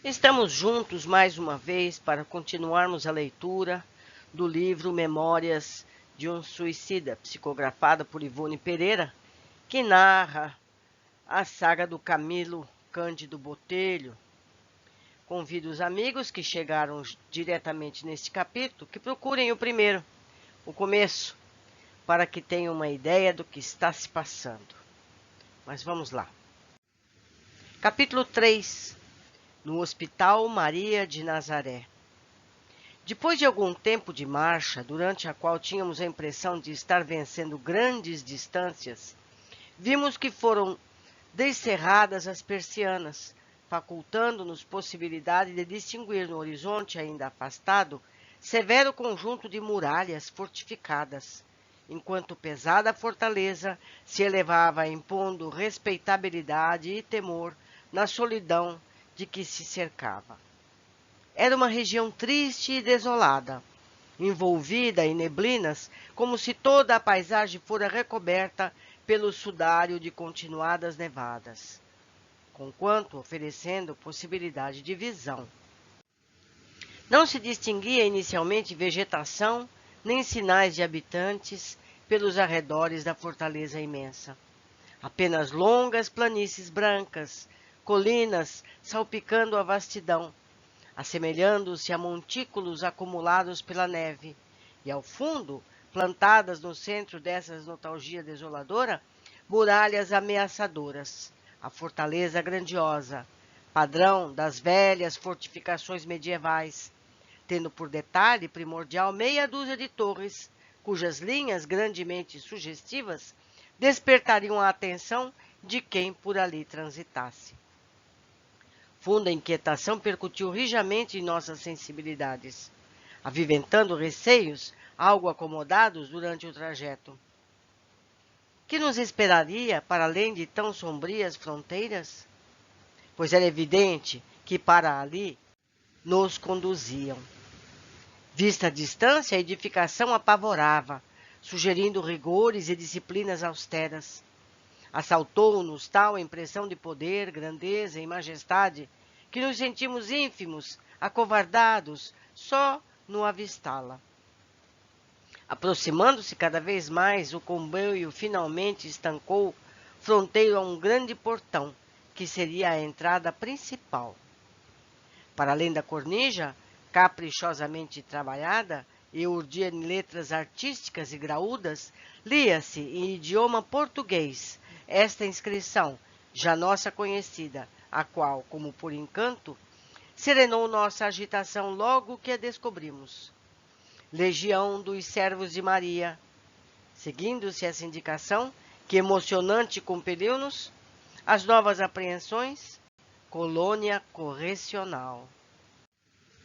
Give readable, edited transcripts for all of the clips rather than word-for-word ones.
Estamos juntos mais uma vez para continuarmos a leitura do livro Memórias de um Suicida, psicografado por Ivone Pereira, que narra a saga do Camilo Cândido Botelho. Convido os amigos que chegaram diretamente neste capítulo que procurem o primeiro, o começo, para que tenham uma ideia do que está se passando. Mas vamos lá. Capítulo 3. No Hospital Maria de Nazaré. Depois de algum tempo de marcha, durante a qual tínhamos a impressão de estar vencendo grandes distâncias, vimos que foram descerradas as persianas, facultando-nos possibilidade de distinguir no horizonte ainda afastado severo conjunto de muralhas fortificadas, enquanto pesada fortaleza se elevava impondo respeitabilidade e temor na solidão de que se cercava. Era uma região triste e desolada, envolvida em neblinas, como se toda a paisagem fora recoberta pelo sudário de continuadas nevadas, conquanto oferecendo possibilidade de visão. Não se distinguia inicialmente vegetação, nem sinais de habitantes pelos arredores da fortaleza imensa. Apenas longas planícies brancas, colinas salpicando a vastidão, assemelhando-se a montículos acumulados pela neve, e ao fundo, plantadas no centro dessa nostalgia desoladora, muralhas ameaçadoras, a fortaleza grandiosa, padrão das velhas fortificações medievais, tendo por detalhe primordial meia dúzia de torres, cujas linhas grandemente sugestivas despertariam a atenção de quem por ali transitasse. Funda inquietação percutiu rijamente em nossas sensibilidades, aviventando receios algo acomodados durante o trajeto. Que nos esperaria para além de tão sombrias fronteiras? Pois era evidente que para ali nos conduziam. Vista a distância, a edificação apavorava, sugerindo rigores e disciplinas austeras. Assaltou-nos tal impressão de poder, grandeza e majestade que nos sentimos ínfimos, acovardados, só no avistá-la. Aproximando-se cada vez mais, o comboio finalmente estancou fronteiro a um grande portão, que seria a entrada principal. Para além da cornija, caprichosamente trabalhada e urdia em letras artísticas e graúdas, lia-se em idioma português esta inscrição, já nossa conhecida, a qual, como por encanto, serenou nossa agitação logo que a descobrimos. Legião dos Servos de Maria. Seguindo-se essa indicação, que emocionante compeliu-nos, as novas apreensões, colônia correcional.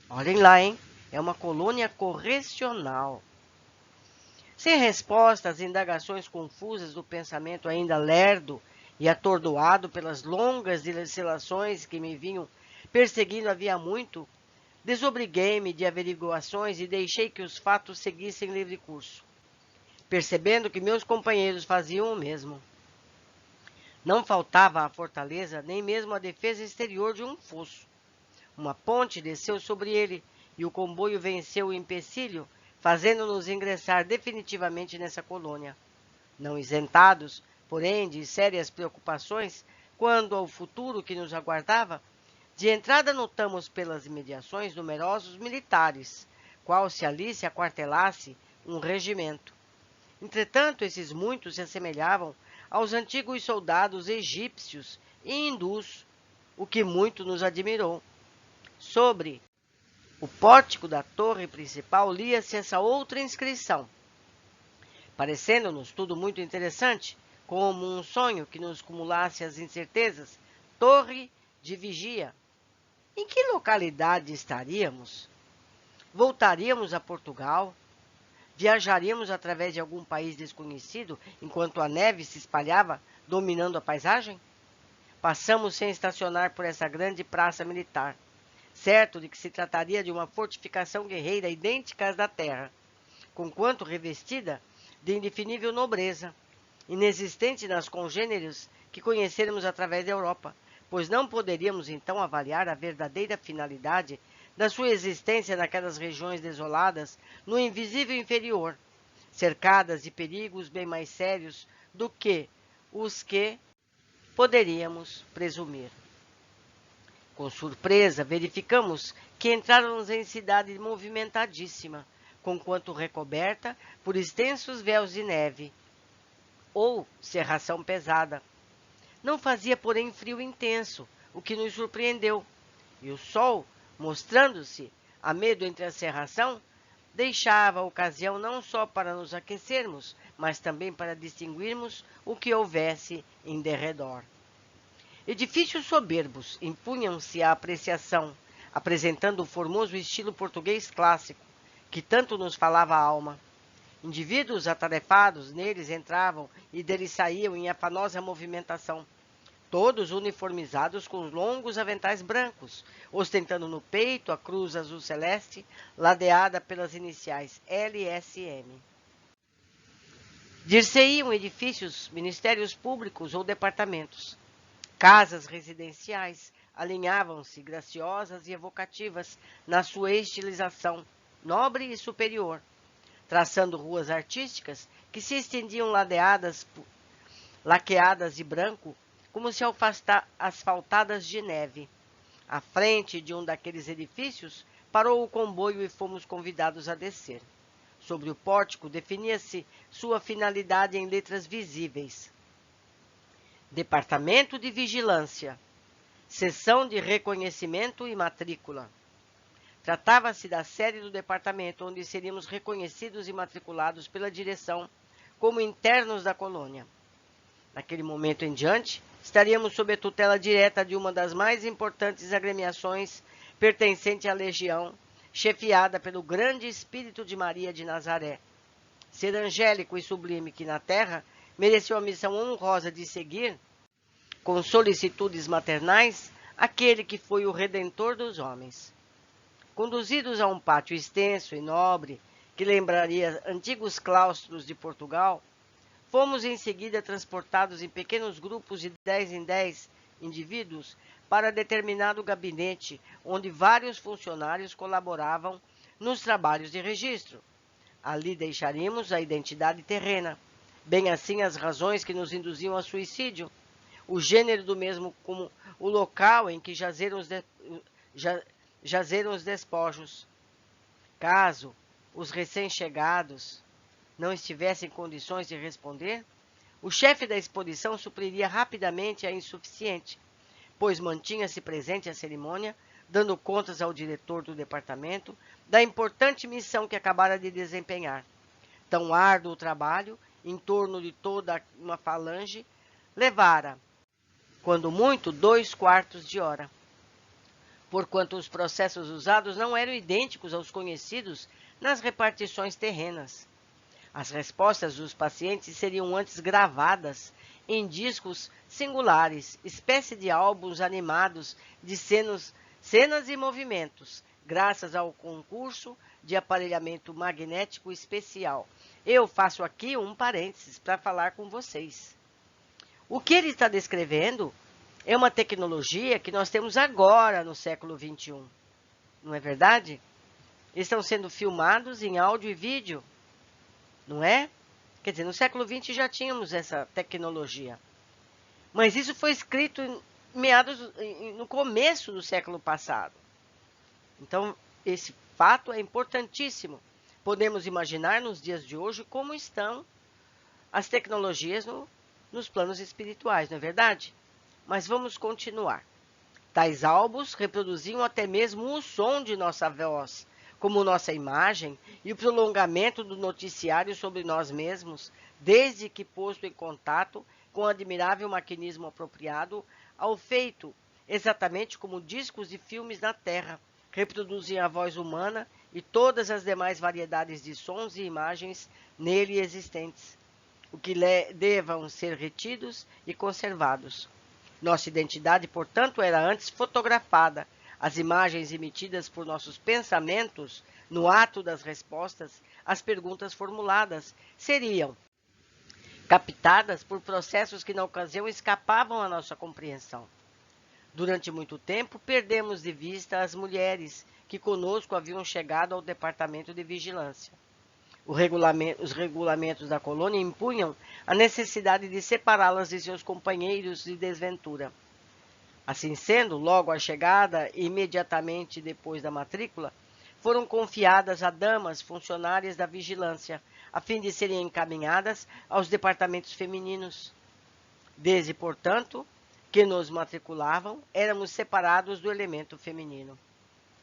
Olhem lá, hein? É uma colônia correcional. Sem resposta às indagações confusas do pensamento ainda lerdo e atordoado pelas longas dilações que me vinham perseguindo havia muito, desobriguei-me de averiguações e deixei que os fatos seguissem livre curso, percebendo que meus companheiros faziam o mesmo. Não faltava à fortaleza nem mesmo a defesa exterior de um fosso. Uma ponte desceu sobre ele e o comboio venceu o empecilho, fazendo-nos ingressar definitivamente nessa colônia. Não isentados, porém, de sérias preocupações quando ao futuro que nos aguardava, de entrada notamos pelas imediações numerosos militares, qual se ali se aquartelasse um regimento. Entretanto, esses muitos se assemelhavam aos antigos soldados egípcios e hindus, o que muito nos admirou. Sobre o pórtico da torre principal lia-se essa outra inscrição, parecendo-nos tudo muito interessante, como um sonho que nos cumulasse as incertezas: Torre de Vigia. Em que localidade estaríamos? Voltaríamos a Portugal? Viajaríamos através de algum país desconhecido, enquanto a neve se espalhava, dominando a paisagem? Passamos sem estacionar por essa grande praça militar, certo de que se trataria de uma fortificação guerreira idêntica às da terra, conquanto revestida de indefinível nobreza, inexistente nas congêneres que conheceremos através da Europa, pois não poderíamos então avaliar a verdadeira finalidade da sua existência naquelas regiões desoladas, no invisível inferior, cercadas de perigos bem mais sérios do que os que poderíamos presumir. Com surpresa, verificamos que entráramos em cidade movimentadíssima, conquanto recoberta por extensos véus de neve ou cerração pesada. Não fazia, porém, frio intenso, o que nos surpreendeu, e o sol, mostrando-se a medo entre a cerração, deixava a ocasião não só para nos aquecermos, mas também para distinguirmos o que houvesse em derredor. Edifícios soberbos impunham-se à apreciação, apresentando o formoso estilo português clássico, que tanto nos falava a alma. Indivíduos atarefados neles entravam e deles saíam em afanosa movimentação, todos uniformizados com longos aventais brancos, ostentando no peito a cruz azul celeste, ladeada pelas iniciais LSM. Dir-se-iam edifícios, ministérios públicos ou departamentos. Casas residenciais alinhavam-se graciosas e evocativas na sua estilização nobre e superior, traçando ruas artísticas que se estendiam laqueadas de branco, como se asfaltadas de neve. À frente de um daqueles edifícios, parou o comboio e fomos convidados a descer. Sobre o pórtico definia-se sua finalidade em letras visíveis: Departamento de Vigilância, Seção de Reconhecimento e Matrícula. Tratava-se da sede do departamento, onde seríamos reconhecidos e matriculados pela direção como internos da colônia. Naquele momento em diante, estaríamos sob a tutela direta de uma das mais importantes agremiações pertencente à Legião, chefiada pelo grande Espírito de Maria de Nazaré. Ser angélico e sublime que na terra mereceu a missão honrosa de seguir, com solicitudes maternais, aquele que foi o Redentor dos homens. Conduzidos a um pátio extenso e nobre, que lembraria antigos claustros de Portugal, fomos em seguida transportados em pequenos grupos de 10 em 10 indivíduos para determinado gabinete, onde vários funcionários colaboravam nos trabalhos de registro. Ali deixaríamos a identidade terrena, bem assim as razões que nos induziam ao suicídio, o gênero do mesmo como o local em que jazeram os despojos. Caso os recém-chegados não estivessem em condições de responder, o chefe da exposição supriria rapidamente a insuficiente, pois mantinha-se presente à cerimônia, dando contas ao diretor do departamento da importante missão que acabara de desempenhar. Tão árduo trabalho, em torno de toda uma falange, levara, quando muito, 2/4 de hora. Porquanto os processos usados não eram idênticos aos conhecidos nas repartições terrenas. As respostas dos pacientes seriam antes gravadas em discos singulares, espécie de álbuns animados de cenas e movimentos, graças ao concurso de aparelhamento magnético especial. Eu faço aqui um parênteses para falar com vocês. O que ele está descrevendo é uma tecnologia que nós temos agora no século XXI. Não é verdade? Estão sendo filmados em áudio e vídeo, não é? Quer dizer, no século XX já tínhamos essa tecnologia. Mas isso foi escrito no começo do século passado. Então, esse fato é importantíssimo. Podemos imaginar nos dias de hoje como estão as tecnologias nos planos espirituais, não é verdade? Mas vamos continuar. Tais álbuns reproduziam até mesmo o som de nossa voz, como nossa imagem e o prolongamento do noticiário sobre nós mesmos, desde que posto em contato com o admirável maquinismo apropriado ao feito, exatamente como discos de filmes na Terra, reproduzem a voz humana e todas as demais variedades de sons e imagens nele existentes, o que devam ser retidos e conservados. Nossa identidade, portanto, era antes fotografada. As imagens emitidas por nossos pensamentos no ato das respostas às perguntas formuladas seriam captadas por processos que na ocasião escapavam à nossa compreensão. Durante muito tempo, perdemos de vista as mulheres que conosco haviam chegado ao departamento de vigilância. Os regulamentos da colônia impunham a necessidade de separá-las de seus companheiros de desventura. Assim sendo, logo à chegada e imediatamente depois da matrícula, foram confiadas a damas funcionárias da vigilância, a fim de serem encaminhadas aos departamentos femininos. Desde, portanto, que nos matriculavam, éramos separados do elemento feminino.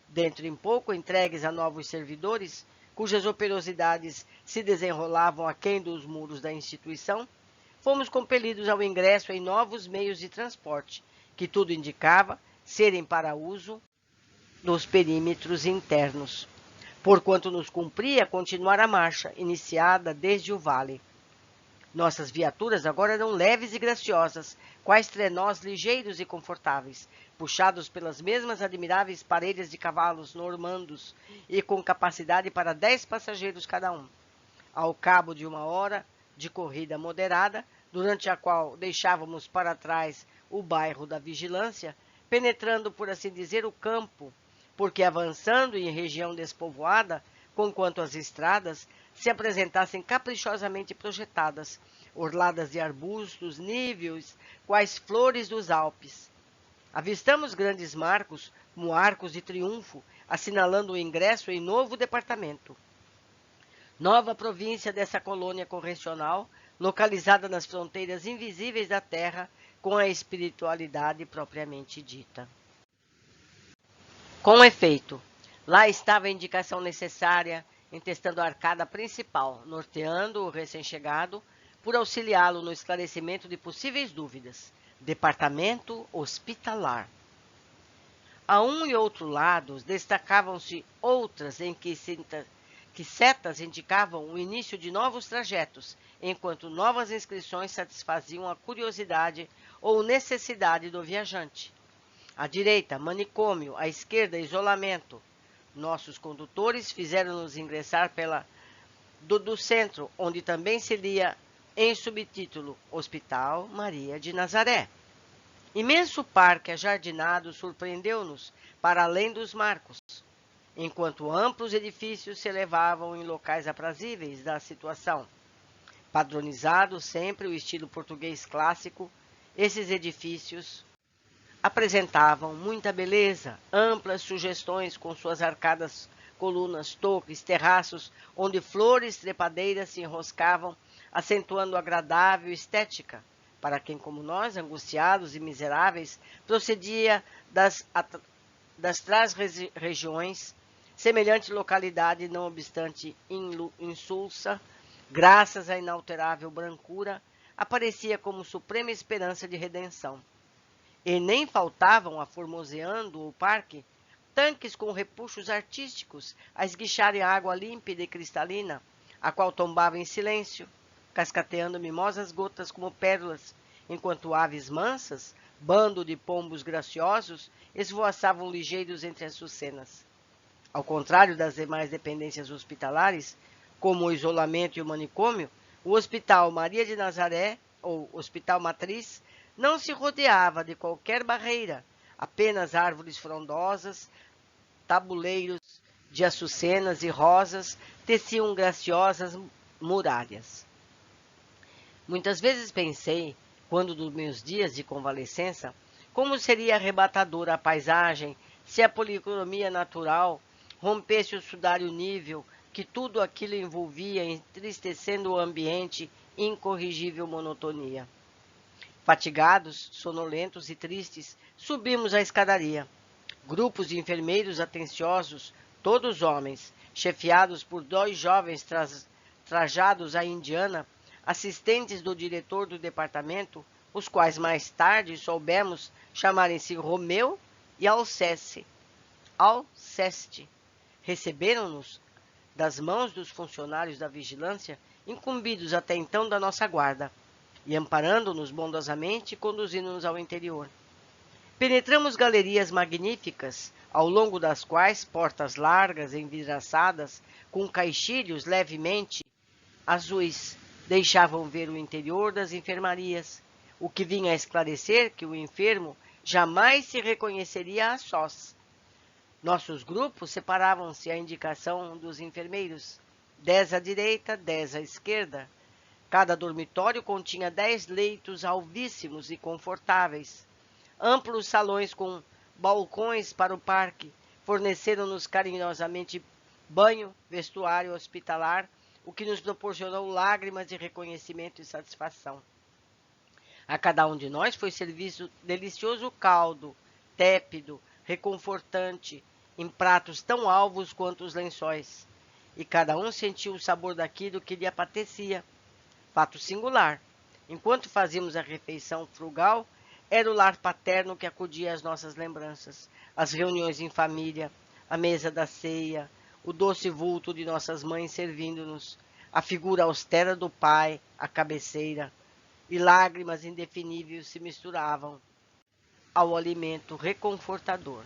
Dentro em pouco, entregues a novos servidores, cujas operosidades se desenrolavam aquém dos muros da instituição, fomos compelidos ao ingresso em novos meios de transporte, que tudo indicava serem para uso dos perímetros internos, porquanto nos cumpria continuar a marcha, iniciada desde o vale. Nossas viaturas agora eram leves e graciosas, quais trenós ligeiros e confortáveis, puxados pelas mesmas admiráveis parelhas de cavalos normandos e com capacidade para 10 passageiros cada um. Ao cabo de 1 hora de corrida moderada, durante a qual deixávamos para trás o bairro da Vigilância, penetrando, por assim dizer, o campo, porque avançando em região despovoada, conquanto as estradas se apresentassem caprichosamente projetadas, orladas de arbustos níveos, quais flores dos Alpes. Avistamos grandes marcos, como arcos de triunfo, assinalando o ingresso em novo departamento. Nova província dessa colônia correcional, localizada nas fronteiras invisíveis da terra, com a espiritualidade propriamente dita. Com efeito, lá estava a indicação necessária, entestando a arcada principal, norteando o recém-chegado, por auxiliá-lo no esclarecimento de possíveis dúvidas. Departamento hospitalar. A um e outro lado destacavam-se outras em que setas indicavam o início de novos trajetos, enquanto novas inscrições satisfaziam a curiosidade ou necessidade do viajante. À direita, manicômio; à esquerda, isolamento. Nossos condutores fizeram-nos ingressar pela do centro, onde também se lia em subtítulo Hospital Maria de Nazaré. Imenso parque ajardinado surpreendeu-nos para além dos marcos, enquanto amplos edifícios se elevavam em locais aprazíveis da situação. Padronizado sempre o estilo português clássico, esses edifícios apresentavam muita beleza, amplas sugestões com suas arcadas, colunas, torres, terraços, onde flores trepadeiras se enroscavam, acentuando agradável estética, para quem, como nós, angustiados e miseráveis, procedia das trás-regiões. Semelhante localidade, não obstante insulsa, graças à inalterável brancura, aparecia como suprema esperança de redenção. E nem faltavam, aformoseando o parque, tanques com repuxos artísticos a esguicharem a água límpida e cristalina, a qual tombava em silêncio, cascateando mimosas gotas como pérolas, enquanto aves mansas, bando de pombos graciosos, esvoaçavam ligeiros entre as sucenas. Ao contrário das demais dependências hospitalares, como o isolamento e o manicômio, o Hospital Maria de Nazaré, ou Hospital Matriz, não se rodeava de qualquer barreira, apenas árvores frondosas, tabuleiros de açucenas e rosas teciam graciosas muralhas. Muitas vezes pensei, quando dos meus dias de convalescença, como seria arrebatadora a paisagem se a policromia natural rompesse o sudário nível que tudo aquilo envolvia, entristecendo o ambiente incorrigível monotonia. Fatigados, sonolentos e tristes, subimos a escadaria. Grupos de enfermeiros atenciosos, todos homens, chefiados por 2 jovens trajados à indiana, assistentes do diretor do departamento, os quais mais tarde soubemos chamarem-se Romeu e Alceste, receberam-nos das mãos dos funcionários da vigilância, incumbidos até então da nossa guarda, e amparando-nos bondosamente, conduzindo-nos ao interior. Penetramos galerias magníficas, ao longo das quais portas largas, envidraçadas, com caixilhos levemente azuis, deixavam ver o interior das enfermarias, o que vinha a esclarecer que o enfermo jamais se reconheceria a sós. Nossos grupos separavam-se à indicação dos enfermeiros, 10 à direita, 10 à esquerda. Cada dormitório continha 10 leitos alvíssimos e confortáveis. Amplos salões com balcões para o parque forneceram-nos carinhosamente banho, vestuário hospitalar, o que nos proporcionou lágrimas de reconhecimento e satisfação. A cada um de nós foi servido delicioso caldo, tépido, reconfortante, em pratos tão alvos quanto os lençóis, e cada um sentiu o sabor daquilo que lhe apetecia. Fato singular, enquanto fazíamos a refeição frugal, era o lar paterno que acudia às nossas lembranças, as reuniões em família, a mesa da ceia, o doce vulto de nossas mães servindo-nos, a figura austera do pai, a cabeceira, e lágrimas indefiníveis se misturavam ao alimento reconfortador.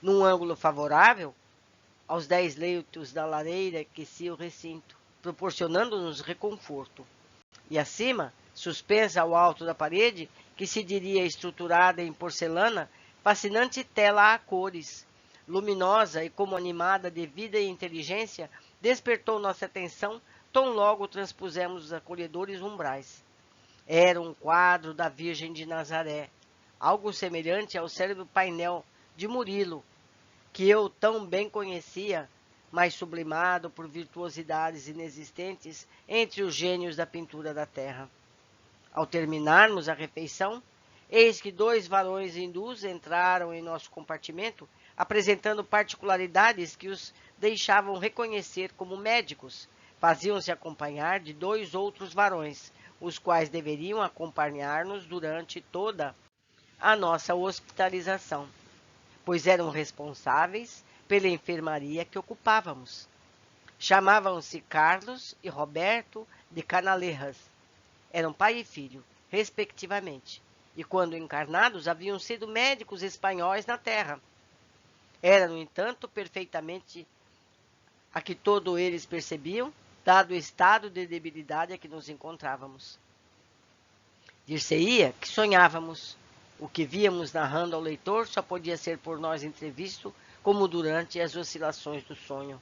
Num ângulo favorável, aos 10 leitos da lareira aquecia o recinto, proporcionando-nos reconforto. E acima, suspensa ao alto da parede, que se diria estruturada em porcelana, fascinante tela a cores, luminosa e como animada de vida e inteligência, despertou nossa atenção tão logo transpusemos os acolhedores umbrais. Era um quadro da Virgem de Nazaré, algo semelhante ao célebre painel de Murilo, que eu tão bem conhecia, mas sublimado por virtuosidades inexistentes entre os gênios da pintura da terra. Ao terminarmos a refeição, eis que 2 varões hindus entraram em nosso compartimento, apresentando particularidades que os deixavam reconhecer como médicos. Faziam-se acompanhar de 2 outros varões, os quais deveriam acompanhar-nos durante toda a nossa hospitalização, pois eram responsáveis pela enfermaria que ocupávamos. Chamavam-se Carlos e Roberto de Canalejas. Eram pai e filho, respectivamente, e quando encarnados haviam sido médicos espanhóis na terra. Era, no entanto, perfeitamente a que todos eles percebiam, dado o estado de debilidade a que nos encontrávamos. Dir-se-ia que sonhávamos. O que víamos narrando ao leitor só podia ser por nós entrevisto, como durante as oscilações do sonho.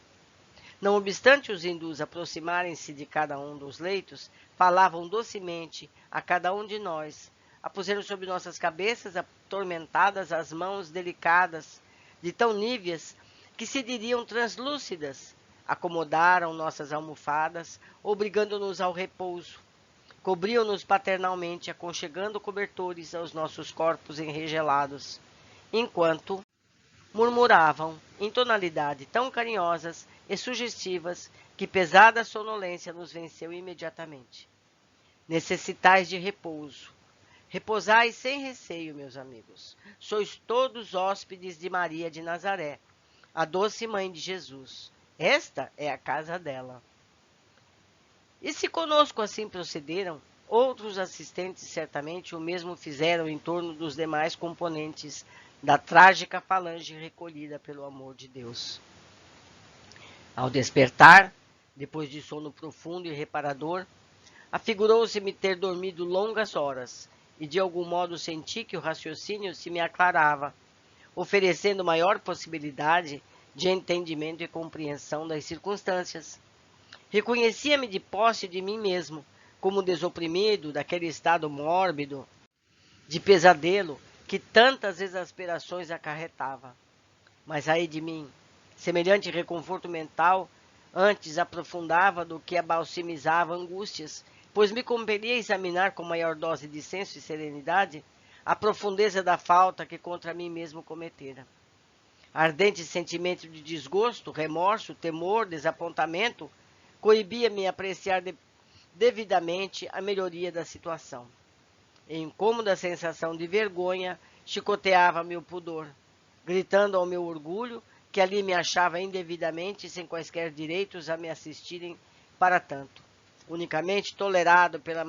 Não obstante os hindus aproximarem-se de cada um dos leitos, falavam docemente a cada um de nós, a puseram sobre nossas cabeças atormentadas as mãos delicadas, de tão níveas que se diriam translúcidas, acomodaram nossas almofadas, obrigando-nos ao repouso, cobriam-nos paternalmente, aconchegando cobertores aos nossos corpos enregelados, enquanto murmuravam em tonalidade tão carinhosas e sugestivas que pesada sonolência nos venceu imediatamente. Necessitais de repouso. Repousai sem receio, meus amigos. Sois todos hóspedes de Maria de Nazaré, a doce mãe de Jesus. Esta é a casa dela. E se conosco assim procederam, outros assistentes certamente o mesmo fizeram em torno dos demais componentes da trágica falange recolhida pelo amor de Deus. Ao despertar, depois de sono profundo e reparador, afigurou-se-me ter dormido longas horas, e de algum modo senti que o raciocínio se me aclarava, oferecendo maior possibilidade de entendimento e compreensão das circunstâncias. Reconhecia-me de posse de mim mesmo, como desoprimido daquele estado mórbido, de pesadelo, que tantas exasperações acarretava. Mas ai de mim, semelhante reconforto mental, antes aprofundava do que abalsamizava angústias, pois me compelia a examinar com maior dose de senso e serenidade a profundeza da falta que contra mim mesmo cometera. Ardente sentimento de desgosto, remorso, temor, desapontamento, coibia-me apreciar devidamente a melhoria da situação. Em incômoda sensação de vergonha, chicoteava-me o pudor, gritando ao meu orgulho que ali me achava indevidamente sem quaisquer direitos a me assistirem para tanto, unicamente tolerado pela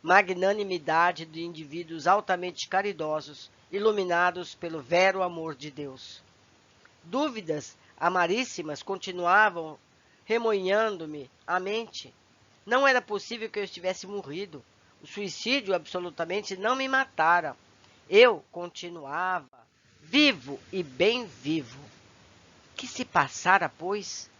magnanimidade de indivíduos altamente caridosos, iluminados pelo vero amor de Deus. Dúvidas amaríssimas continuavam remoinhando-me a mente. Não era possível que eu estivesse morrido. O suicídio absolutamente não me matara. Eu continuava vivo e bem vivo. Que se passara, pois?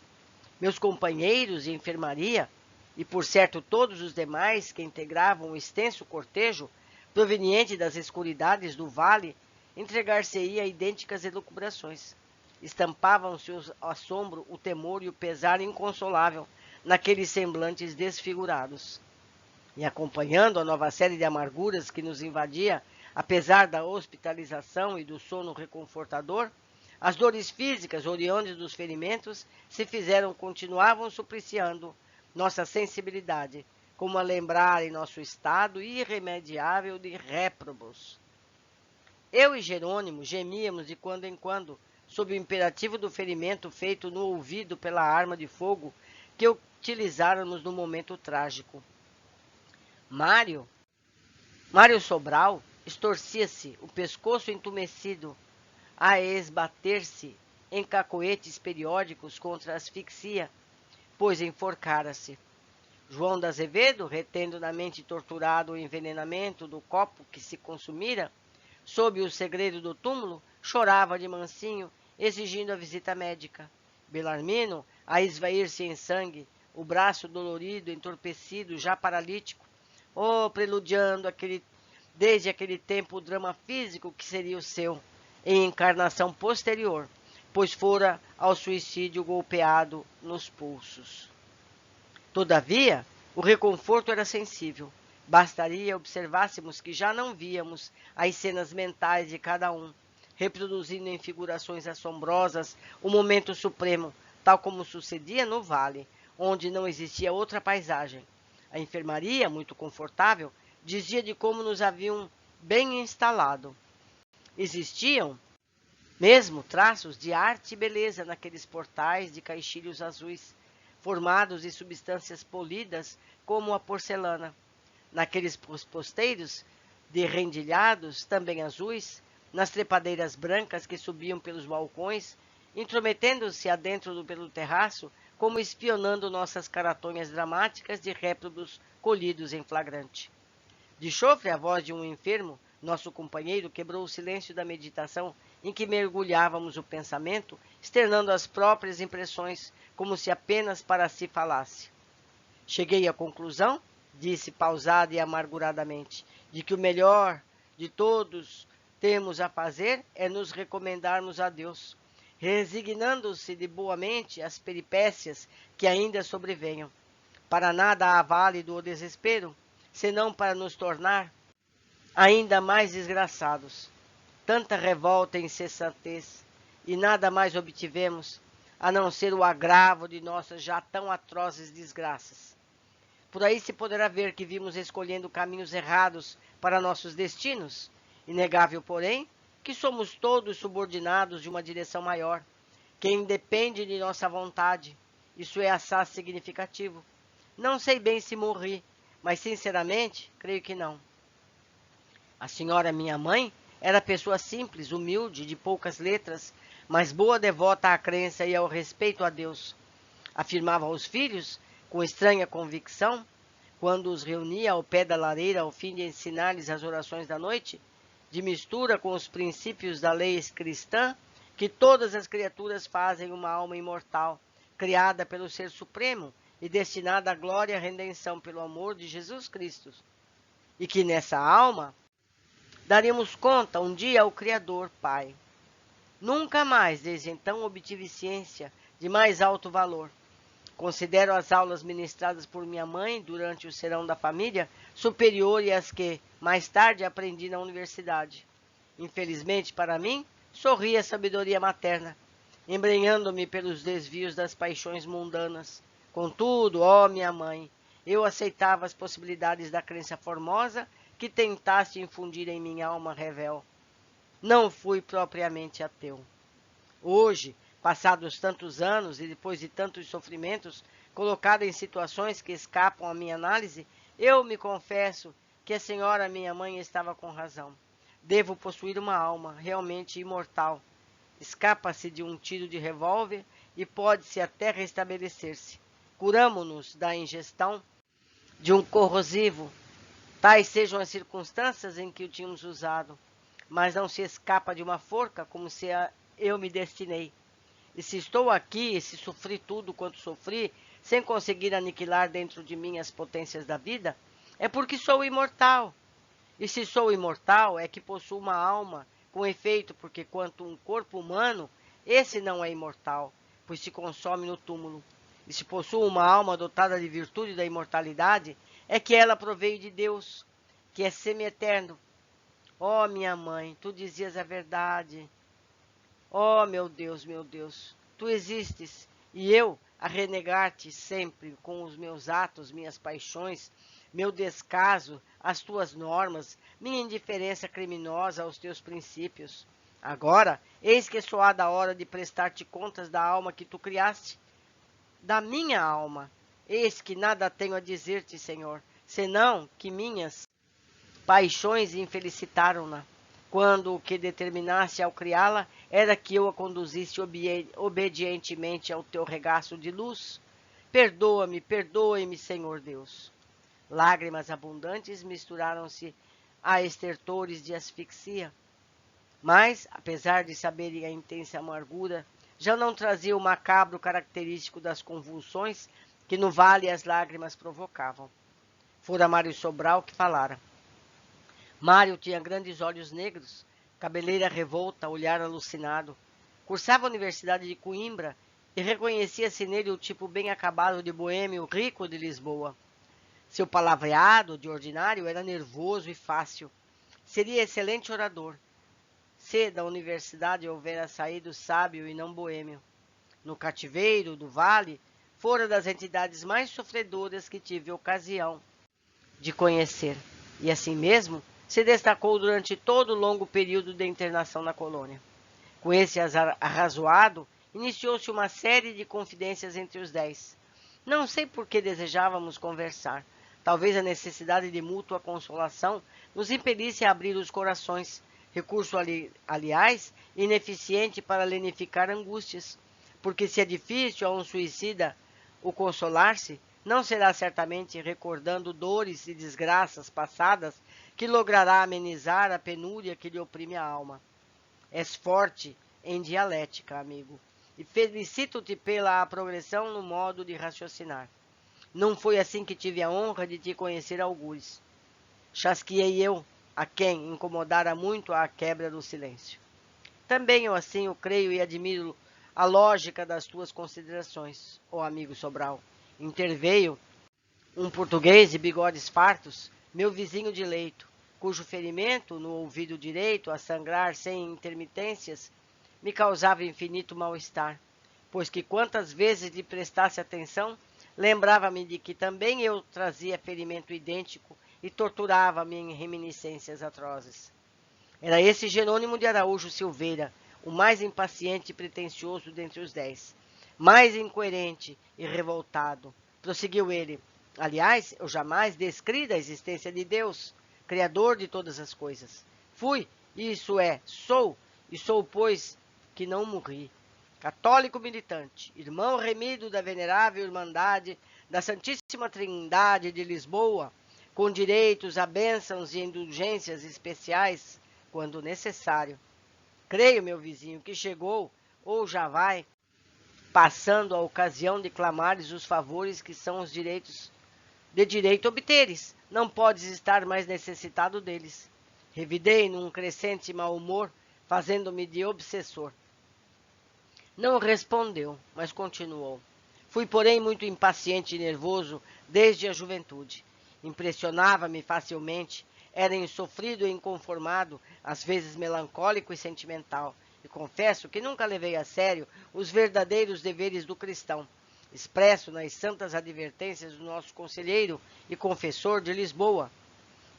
Meus companheiros de enfermaria, e por certo todos os demais que integravam o extenso cortejo, proveniente das escuridades do vale, entregar-se-ia a idênticas elucubrações. Estampavam-se o assombro, o temor e o pesar inconsolável naqueles semblantes desfigurados. E acompanhando a nova série de amarguras que nos invadia, apesar da hospitalização e do sono reconfortador, as dores físicas oriundas dos ferimentos continuavam supliciando nossa sensibilidade, como a lembrarem nosso estado irremediável de réprobos. Eu e Jerônimo gemíamos de quando em quando, sob o imperativo do ferimento feito no ouvido pela arma de fogo que utilizáramos no momento trágico. Mário Sobral estorcia-se, o pescoço entumecido, a esbater-se em cacoetes periódicos contra a asfixia, pois enforcara-se. João da Azevedo, retendo na mente torturado o envenenamento do copo que se consumira, sob o segredo do túmulo, chorava de mansinho, exigindo a visita médica. Belarmino, a esvair-se em sangue, o braço dolorido, entorpecido, já paralítico, preludiando desde aquele tempo o drama físico que seria o seu, em encarnação posterior, pois fora ao suicídio golpeado nos pulsos. Todavia, o reconforto era sensível. Bastaria observássemos que já não víamos as cenas mentais de cada um, reproduzindo em figurações assombrosas o momento supremo, tal como sucedia no vale, onde não existia outra paisagem. A enfermaria, muito confortável, dizia de como nos haviam bem instalado. Existiam mesmo traços de arte e beleza naqueles portais de caixilhos azuis, formados de substâncias polidas como a porcelana. Naqueles posteiros de rendilhados, também azuis, nas trepadeiras brancas que subiam pelos balcões, intrometendo-se adentro pelo terraço, como espionando nossas caratonhas dramáticas de réprobos colhidos em flagrante. De chofre, a voz de um enfermo, nosso companheiro, quebrou o silêncio da meditação em que mergulhávamos o pensamento, externando as próprias impressões, como se apenas para si falasse. Cheguei à conclusão, disse pausada e amarguradamente, de que o melhor de todos temos a fazer é nos recomendarmos a Deus, resignando-se de boamente às peripécias que ainda sobrevenham. Para nada há válido o desespero, senão para nos tornar ainda mais desgraçados. Tanta revolta e insensatez, e nada mais obtivemos, a não ser o agravo de nossas já tão atrozes desgraças. Por aí se poderá ver que vimos escolhendo caminhos errados para nossos destinos. Inegável, porém, que somos todos subordinados de uma direção maior, que independe de nossa vontade. Isso é assaz significativo. Não sei bem se morri, mas sinceramente, creio que não. A senhora, minha mãe, era pessoa simples, humilde, de poucas letras, mas boa devota à crença e ao respeito a Deus. Afirmava aos filhos, com estranha convicção, quando os reunia ao pé da lareira ao fim de ensinar-lhes as orações da noite, de mistura com os princípios da lei cristã, que todas as criaturas fazem uma alma imortal, criada pelo Ser Supremo e destinada à glória e à redenção pelo amor de Jesus Cristo, e que nessa alma daremos conta um dia ao Criador, Pai. Nunca mais, desde então, obtive ciência de mais alto valor. Considero as aulas ministradas por minha mãe durante o serão da família superiores às que, mais tarde, aprendi na universidade. Infelizmente para mim, sorri a sabedoria materna, embrenhando-me pelos desvios das paixões mundanas. Contudo, ó minha mãe, eu aceitava as possibilidades da crença formosa que tentaste infundir em minha alma revel. Não fui propriamente ateu. Hoje, passados tantos anos e depois de tantos sofrimentos, colocado em situações que escapam à minha análise, eu me confesso que a senhora, minha mãe, estava com razão. Devo possuir uma alma realmente imortal. Escapa-se de um tiro de revólver e pode-se até restabelecer-se. Curamo-nos da ingestão de um corrosivo Tais sejam as circunstâncias em que o tínhamos usado, mas não se escapa de uma forca como se eu me destinei. E se estou aqui, e se sofri tudo quanto sofri, sem conseguir aniquilar dentro de mim as potências da vida, é porque sou imortal. E se sou imortal, é que possuo uma alma, com efeito, porque quanto um corpo humano, esse não é imortal, pois se consome no túmulo. E se possuo uma alma dotada de virtude da imortalidade, é que ela proveio de Deus, que é semi-eterno. Ó, minha mãe, tu dizias a verdade. Ó, meu Deus, tu existes, e eu, a renegar-te sempre com os meus atos, minhas paixões, meu descaso às tuas normas, minha indiferença criminosa aos teus princípios. Agora, eis que é soada a hora de prestar-te contas da alma que tu criaste, da minha alma. Eis que nada tenho a dizer-te, Senhor, senão que minhas paixões infelicitaram-na, quando o que determinasse ao criá-la era que eu a conduzisse obedientemente ao teu regaço de luz. Perdoa-me, perdoe-me, Senhor Deus. Lágrimas abundantes misturaram-se a estertores de asfixia, mas, apesar de saberem a intensa amargura, já não trazia o macabro característico das convulsões que no vale as lágrimas provocavam. Fora Mário Sobral que falara. Mário tinha grandes olhos negros, cabeleira revolta, olhar alucinado. Cursava a Universidade de Coimbra e reconhecia-se nele o tipo bem acabado de boêmio rico de Lisboa. Seu palavreado, de ordinário, era nervoso e fácil. Seria excelente orador, se da universidade houvera saído sábio e não boêmio. No cativeiro do Vale, fora das entidades mais sofredoras que tive ocasião de conhecer. E assim mesmo, se destacou durante todo o longo período de internação na colônia. Com esse arrazoado, iniciou-se uma série de confidências entre os 10. Não sei por que desejávamos conversar. Talvez a necessidade de mútua consolação nos impelisse a abrir os corações, recurso, aliás, ineficiente para lenificar angústias, porque se é difícil a um suicida o consolar-se, não será certamente recordando dores e desgraças passadas que logrará amenizar a penúria que lhe oprime a alma. És forte em dialética, amigo, e felicito-te pela progressão no modo de raciocinar. Não foi assim que tive a honra de te conhecer algures. Chasqueei eu, a quem incomodara muito a quebra do silêncio. Também eu assim o creio e admiro a lógica das tuas considerações, ó amigo Sobral. Interveio um português de bigodes fartos, meu vizinho de leito, cujo ferimento no ouvido direito, a sangrar sem intermitências, me causava infinito mal-estar, pois que quantas vezes lhe prestasse atenção, lembrava-me de que também eu trazia ferimento idêntico e torturava-me em reminiscências atrozes. Era esse Jerônimo de Araújo Silveira, o mais impaciente e pretensioso dentre os 10, mais incoerente e revoltado. Prosseguiu ele. Aliás, eu jamais descri da existência de Deus, Criador de todas as coisas. Fui, isso é, sou, e sou, pois, que não morri. Católico militante, irmão remido da venerável Irmandade da Santíssima Trindade de Lisboa, com direitos a bênçãos e indulgências especiais, quando necessário. Creio, meu vizinho, que chegou, ou já vai, passando a ocasião de clamares os favores que são os direitos de direito obteres. Não podes estar mais necessitado deles. Revidei num crescente mau humor, fazendo-me de obsessor. Não respondeu, mas continuou. Fui, porém, muito impaciente e nervoso desde a juventude. Impressionava-me facilmente, era insofrido e inconformado, às vezes melancólico e sentimental, e confesso que nunca levei a sério os verdadeiros deveres do cristão, expresso nas santas advertências do nosso conselheiro e confessor de Lisboa.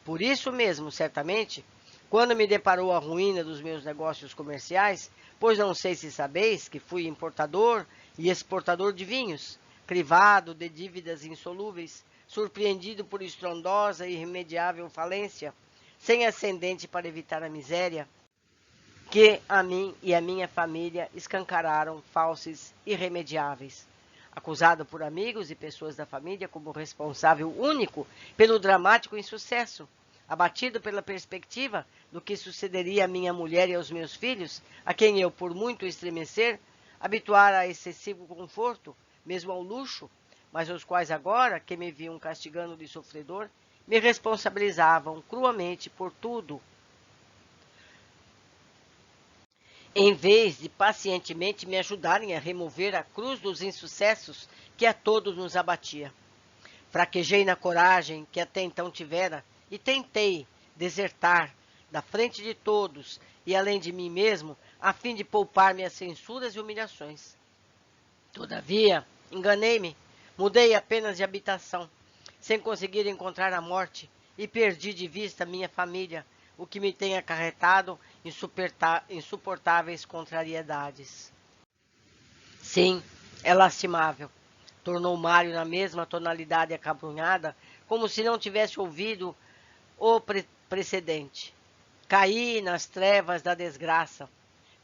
Por isso mesmo, certamente, quando me deparou a ruína dos meus negócios comerciais, pois não sei se sabeis que fui importador e exportador de vinhos, crivado de dívidas insolúveis, surpreendido por estrondosa e irremediável falência, sem ascendente para evitar a miséria, que a mim e a minha família escancararam falsos irremediáveis. acusado por amigos e pessoas da família como responsável único pelo dramático insucesso, abatido pela perspectiva do que sucederia à minha mulher e aos meus filhos, a quem eu, por muito estremecer, habituara a excessivo conforto, mesmo ao luxo, mas os quais agora, que me viam castigando de sofredor, me responsabilizavam cruamente por tudo, em vez de pacientemente me ajudarem a remover a cruz dos insucessos que a todos nos abatia. Fraquejei na coragem que até então tivera e tentei desertar da frente de todos e além de mim mesmo, a fim de poupar-me as censuras e humilhações. Todavia, enganei-me, mudei apenas de habitação, sem conseguir encontrar a morte, e perdi de vista minha família, o que me tem acarretado insuportáveis contrariedades. Sim, é lastimável, tornou Mário na mesma tonalidade acabrunhada, como se não tivesse ouvido o precedente. Caí nas trevas da desgraça,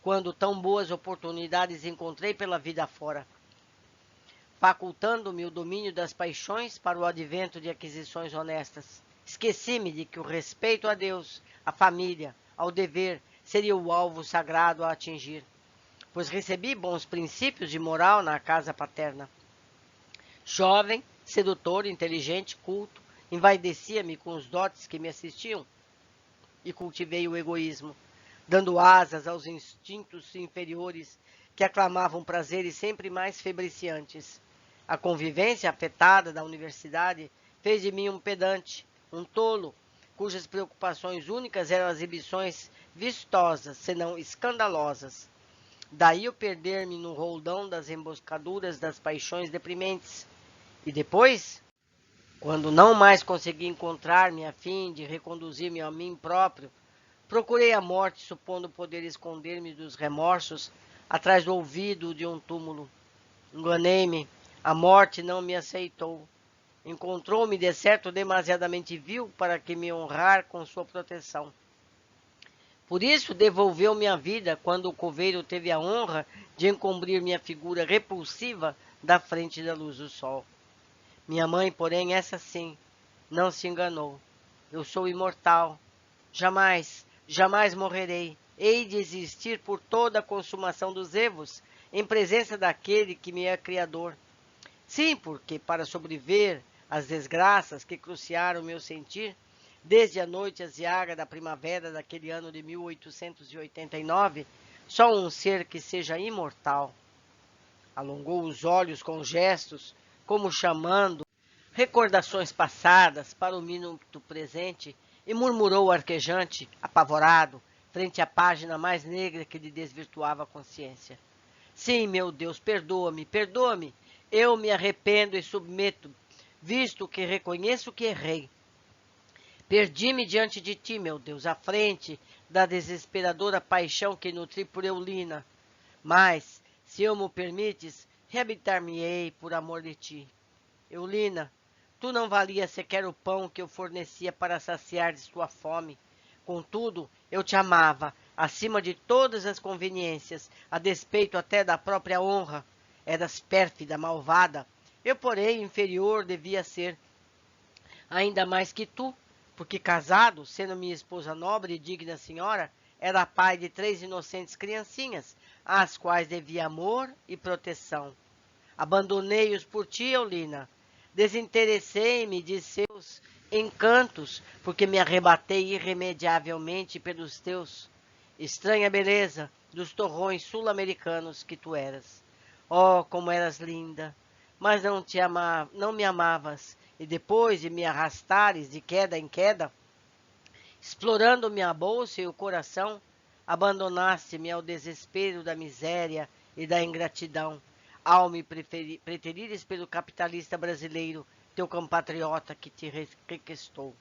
quando tão boas oportunidades encontrei pela vida fora, facultando-me o domínio das paixões para o advento de aquisições honestas. Esqueci-me de que o respeito a Deus, à família, ao dever, seria o alvo sagrado a atingir, pois recebi bons princípios de moral na casa paterna. Jovem, sedutor, inteligente, culto, envaidecia-me com os dotes que me assistiam e cultivei o egoísmo, dando asas aos instintos inferiores que aclamavam prazeres sempre mais febriciantes. A convivência afetada da universidade fez de mim um pedante, um tolo, cujas preocupações únicas eram as ambições vistosas, senão escandalosas. Daí o perder-me no roldão das emboscaduras das paixões deprimentes. E depois, quando não mais consegui encontrar-me a fim de reconduzir-me a mim próprio, procurei a morte, supondo poder esconder-me dos remorsos atrás do ouvido de um túmulo. Enganei-me, a morte não me aceitou. Encontrou-me de certo demasiadamente vil para que me honrar com sua proteção. Por isso devolveu-me a vida quando o coveiro teve a honra de encobrir minha figura repulsiva da frente da luz do sol. Minha mãe, porém, essa sim, não se enganou. Eu sou imortal. Jamais, jamais morrerei. Hei de existir por toda a consumação dos evos, em presença daquele que me é criador. Sim, porque para sobreviver às desgraças que cruciaram meu sentir, desde a noite aziaga da primavera daquele ano de 1889, só um ser que seja imortal. Alongou os olhos com gestos, como chamando recordações passadas para o minuto presente, e murmurou arquejante, apavorado, frente à página mais negra que lhe desvirtuava a consciência. Sim, meu Deus, perdoa-me, perdoa-me. Eu me arrependo e submeto, visto que reconheço que errei. Perdi-me diante de ti, meu Deus, à frente da desesperadora paixão que nutri por Eulina. Mas, se eu me permites, reabilitar-me-ei por amor de ti. Eulina, tu não valias sequer o pão que eu fornecia para saciar de tua fome. Contudo, eu te amava, acima de todas as conveniências, a despeito até da própria honra. Eras pérfida, malvada. Eu, porém, inferior devia ser, ainda mais que tu, porque casado, sendo minha esposa nobre e digna senhora, era pai de 3 inocentes criancinhas, às quais devia amor e proteção. Abandonei-os por ti, Eulina. Desinteressei-me de seus encantos, porque me arrebatei irremediavelmente pelos teus. Estranha beleza dos torrões sul-americanos que tu eras. Oh, como eras linda! Mas não me amavas, e depois de me arrastares de queda em queda, explorando minha bolsa e o coração, abandonaste-me ao desespero da miséria e da ingratidão, ao me preterires pelo capitalista brasileiro, teu compatriota que te requestou.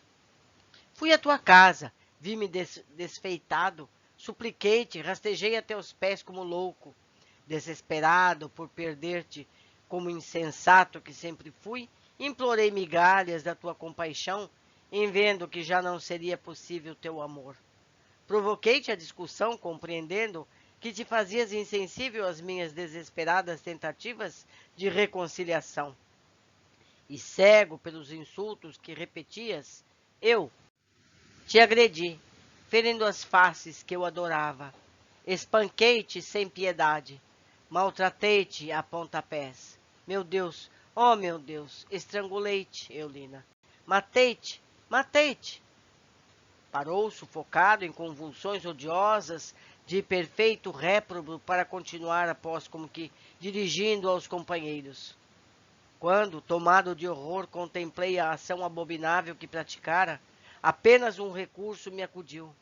Fui à tua casa, vi-me desfeitado, supliquei-te, rastejei a teus pés como louco. Desesperado por perder-te, como insensato que sempre fui, implorei migalhas da tua compaixão, em vendo que já não seria possível teu amor. Provoquei-te a discussão, compreendendo que te fazias insensível às minhas desesperadas tentativas de reconciliação. E cego pelos insultos que repetias, eu te agredi, ferindo as faces que eu adorava. Espanquei-te sem piedade, maltratei-te a pontapés. Meu Deus, oh meu Deus, estrangulei-te, Eulina. Matei-te, matei-te. Parou, sufocado em convulsões odiosas, de perfeito réprobo, para continuar após como que dirigindo aos companheiros. Quando, tomado de horror, contemplei a ação abominável que praticara, apenas um recurso me acudiu.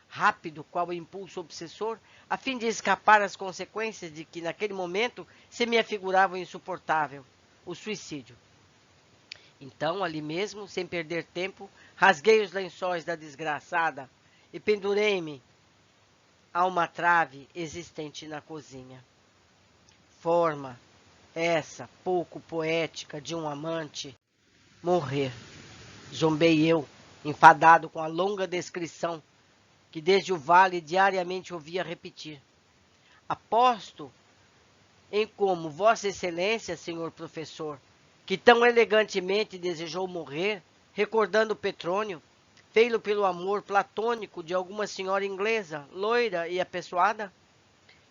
Rápido, qual impulso obsessor, a fim de escapar às consequências de que, naquele momento, se me afigurava insuportável: o suicídio. Então, ali mesmo, sem perder tempo, rasguei os lençóis da desgraçada e pendurei-me a uma trave existente na cozinha. Forma essa pouco poética de um amante morrer. Zombei eu, enfadado com a longa descrição que desde o vale diariamente ouvia repetir. Aposto em como Vossa Excelência, senhor professor, que tão elegantemente desejou morrer, recordando Petrônio, fê-lo pelo amor platônico de alguma senhora inglesa, loira e apessoada?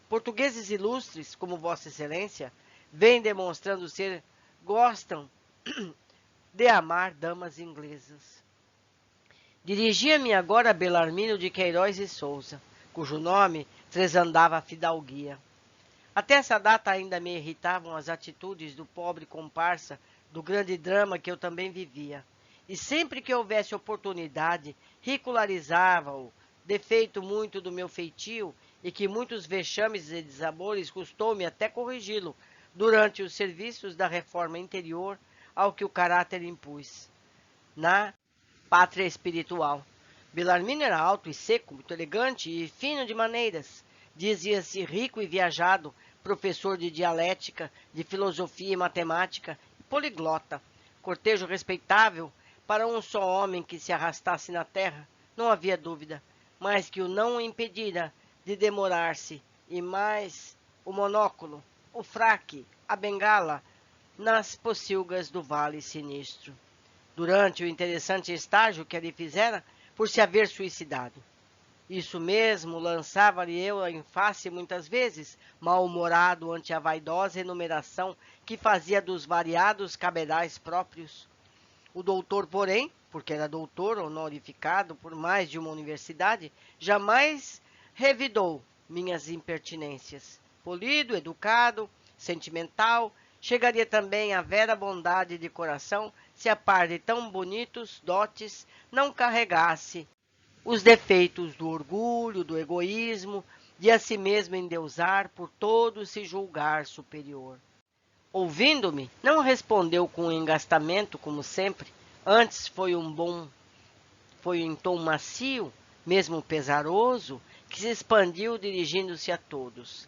Portugueses ilustres, como Vossa Excelência, vêm demonstrando ser, gostam de amar damas inglesas. Dirigia-me agora a Belarmino de Queiroz e Souza, cujo nome tresandava a fidalguia. Até essa data ainda me irritavam as atitudes do pobre comparsa do grande drama que eu também vivia. E sempre que houvesse oportunidade, ridicularizava-o, defeito muito do meu feitio e que muitos vexames e desabores custou-me até corrigi-lo durante os serviços da reforma interior ao que o caráter impus. Na pátria espiritual. Belarmino era alto e seco, muito elegante e fino de maneiras. Dizia-se rico e viajado, professor de dialética, de filosofia e matemática, e poliglota. Cortejo respeitável para um só homem que se arrastasse na terra, não havia dúvida, mas que o não impedira de demorar-se, e mais o monóculo, o fraque, a bengala, nas pocilgas do vale sinistro. Durante o interessante estágio que ali fizera, por se haver suicidado. Isso mesmo lançava-lhe eu em face muitas vezes, mal-humorado ante a vaidosa enumeração que fazia dos variados caberais próprios. O doutor, porém, porque era doutor honorificado por mais de uma universidade, jamais revidou minhas impertinências. Polido, educado, sentimental, chegaria também à vera bondade de coração se a par de tão bonitos dotes não carregasse os defeitos do orgulho, do egoísmo, de a si mesmo endeusar, por todos se julgar superior. Ouvindo-me, não respondeu com engastamento, como sempre, antes foi em tom macio, mesmo pesaroso, que se expandiu dirigindo-se a todos.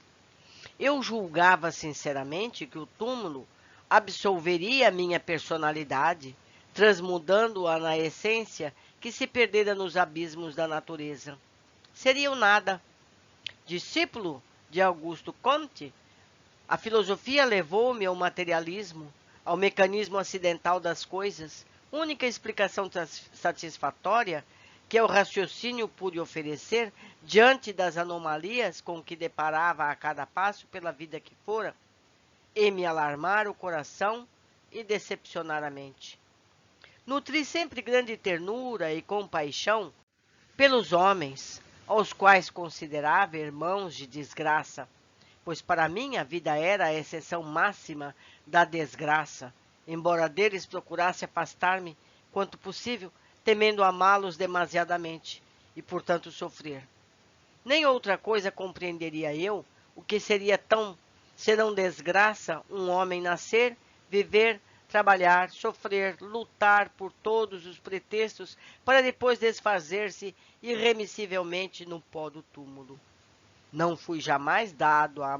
Eu julgava sinceramente que o túmulo absolveria a minha personalidade, transmudando-a na essência que se perdera nos abismos da natureza. Seria o nada. Discípulo de Augusto Comte, a filosofia levou-me ao materialismo, ao mecanismo acidental das coisas, única explicação satisfatória que o raciocínio pôde oferecer diante das anomalias com que deparava a cada passo pela vida que fora, e me alarmar o coração e decepcionar a mente. Nutri sempre grande ternura e compaixão pelos homens, aos quais considerava irmãos de desgraça, pois para mim a vida era a exceção máxima da desgraça, embora deles procurasse afastar-me quanto possível, temendo amá-los demasiadamente e, portanto, sofrer. Nem outra coisa compreenderia eu o que seria tão senão desgraça um homem nascer, viver, trabalhar, sofrer, lutar por todos os pretextos para depois desfazer-se irremissivelmente no pó do túmulo. Não fui jamais dado a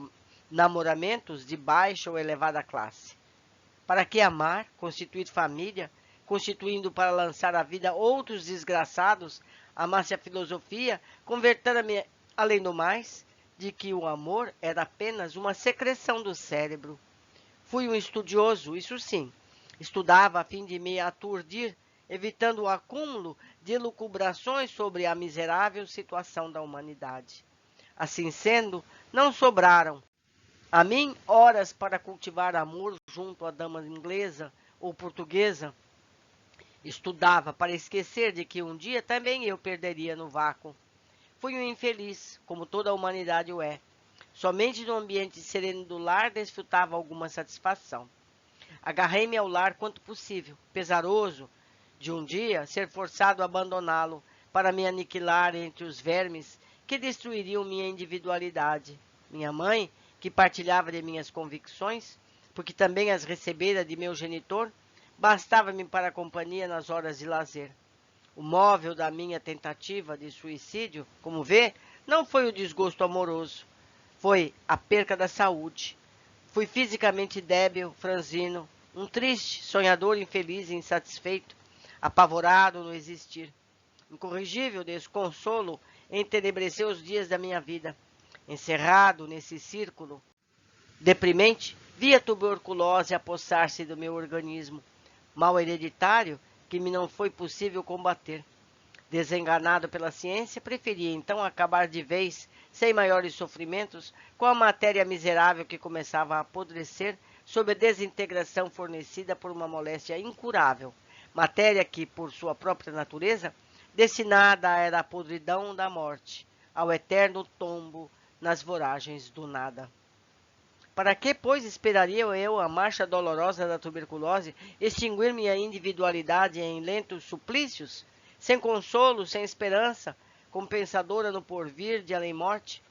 namoramentos de baixa ou elevada classe. Para que amar, constituir família, constituindo para lançar à vida outros desgraçados, amasse a filosofia, convertera-me, além do mais, de que o amor era apenas uma secreção do cérebro. Fui um estudioso, isso sim. Estudava a fim de me aturdir, evitando o acúmulo de elucubrações sobre a miserável situação da humanidade. Assim sendo, não sobraram a mim horas para cultivar amor junto à dama inglesa ou portuguesa. Estudava para esquecer de que um dia também eu perderia no vácuo. Fui um infeliz, como toda a humanidade o é. Somente no ambiente sereno do lar desfrutava alguma satisfação. Agarrei-me ao lar quanto possível, pesaroso de um dia ser forçado a abandoná-lo para me aniquilar entre os vermes que destruiriam minha individualidade. Minha mãe, que partilhava de minhas convicções, porque também as recebera de meu genitor, bastava-me para a companhia nas horas de lazer. O móvel da minha tentativa de suicídio, como vê, não foi o desgosto amoroso, foi a perca da saúde. Fui fisicamente débil, franzino, um triste, sonhador infeliz e insatisfeito, apavorado no existir. Incorrigível desconsolo entenebreceu os dias da minha vida. Encerrado nesse círculo deprimente, vi a tuberculose apossar-se do meu organismo, mal hereditário que me não foi possível combater. Desenganado pela ciência, preferi então acabar de vez, sem maiores sofrimentos, com a matéria miserável que começava a apodrecer sob a desintegração fornecida por uma moléstia incurável, matéria que, por sua própria natureza, destinada era à podridão da morte, ao eterno tombo nas voragens do nada. Para que, pois, esperaria eu a marcha dolorosa da tuberculose extinguir minha individualidade em lentos suplícios, sem consolo, sem esperança, compensadora no porvir de além-morte,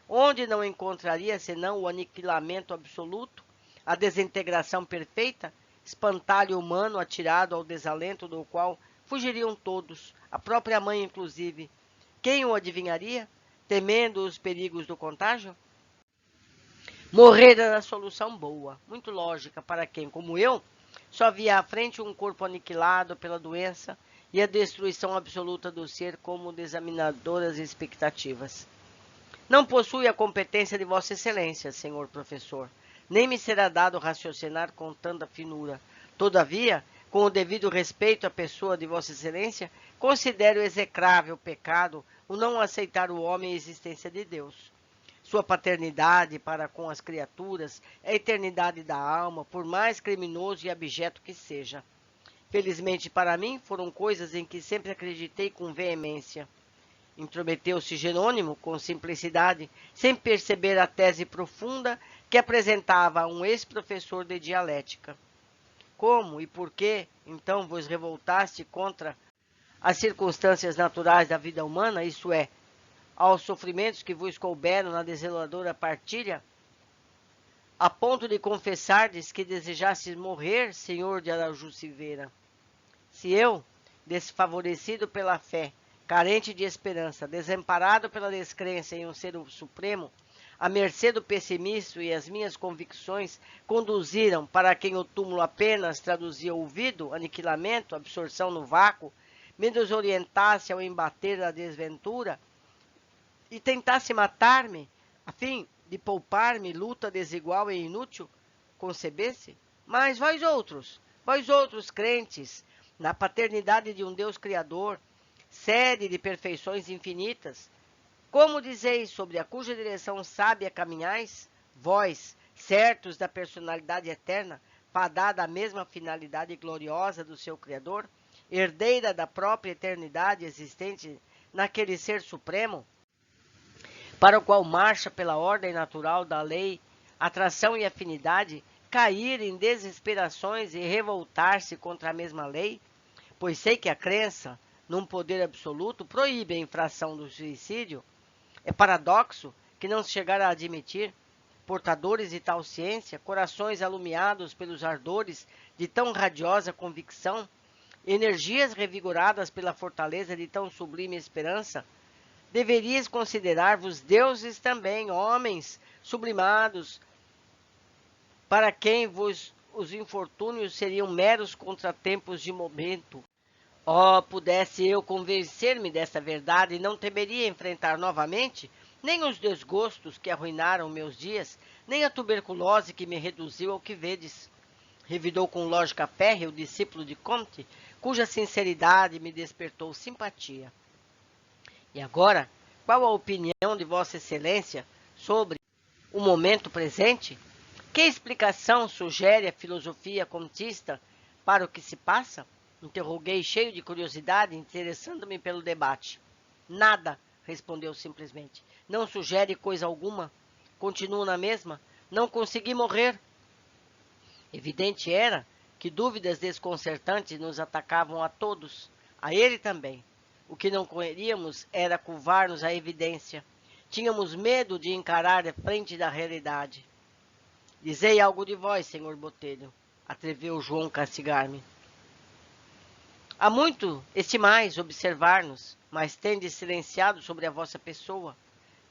onde não encontraria senão o aniquilamento absoluto, a desintegração perfeita, espantalho humano atirado ao desalento do qual fugiriam todos, a própria mãe inclusive. Quem o adivinharia, temendo os perigos do contágio? Morrer era a solução boa, muito lógica para quem, como eu, só via à frente um corpo aniquilado pela doença e a destruição absoluta do ser como desaminadoras expectativas. Não possui a competência de Vossa Excelência, senhor professor, nem me será dado raciocinar com tanta finura. Todavia, com o devido respeito à pessoa de Vossa Excelência, considero execrável pecado o não aceitar o homem a existência de Deus. Sua paternidade para com as criaturas é a eternidade da alma, por mais criminoso e abjeto que seja. Felizmente para mim, foram coisas em que sempre acreditei com veemência. Intrometeu-se Jerônimo com simplicidade, sem perceber a tese profunda que apresentava um ex-professor de dialética. Como e por que, então, vos revoltaste contra as circunstâncias naturais da vida humana, isto é, aos sofrimentos que vos couberam na desoladora partilha, a ponto de confessardes que desejastes morrer, senhor de Araújo Silveira? Se eu, desfavorecido pela fé, carente de esperança, desamparado pela descrença em um ser supremo, à mercê do pessimismo e as minhas convicções conduziram para quem o túmulo apenas traduzia ouvido, aniquilamento, absorção no vácuo, me desorientasse ao embater da desventura, e tentasse matar-me, a fim de poupar-me luta desigual e inútil, concebesse? Mas vós outros crentes, na paternidade de um Deus Criador, sede de perfeições infinitas, como dizeis sobre a cuja direção sábia caminhais, vós, certos da personalidade eterna, fadada à mesma finalidade gloriosa do seu Criador, herdeira da própria eternidade existente naquele ser supremo, para o qual marcha pela ordem natural da lei, atração e afinidade, cair em desesperações e revoltar-se contra a mesma lei? Pois sei que a crença num poder absoluto proíbe a infração do suicídio. É paradoxo que não se chegar a admitir, portadores de tal ciência, corações alumiados pelos ardores de tão radiosa convicção, energias revigoradas pela fortaleza de tão sublime esperança, deveríeis considerar-vos deuses também, homens sublimados, para quem os infortúnios seriam meros contratempos de momento. Oh, pudesse eu convencer-me dessa verdade, não temeria enfrentar novamente, nem os desgostos que arruinaram meus dias, nem a tuberculose que me reduziu ao que vedes. Revidou com lógica férrea o discípulo de Comte, cuja sinceridade me despertou simpatia. E agora, qual a opinião de Vossa Excelência sobre o momento presente? Que explicação sugere a filosofia comtista para o que se passa? Interroguei, cheio de curiosidade, interessando-me pelo debate. Nada, respondeu simplesmente. Não sugere coisa alguma. Continuo na mesma. Não consegui morrer. Evidente era que dúvidas desconcertantes nos atacavam a todos, a ele também. O que não queríamos era curvar-nos à evidência. Tínhamos medo de encarar a frente da realidade. Dizei algo de vós, senhor Botelho, atreveu João castigar-me. Há muito estimais observar-nos, mas tendes silenciado sobre a vossa pessoa,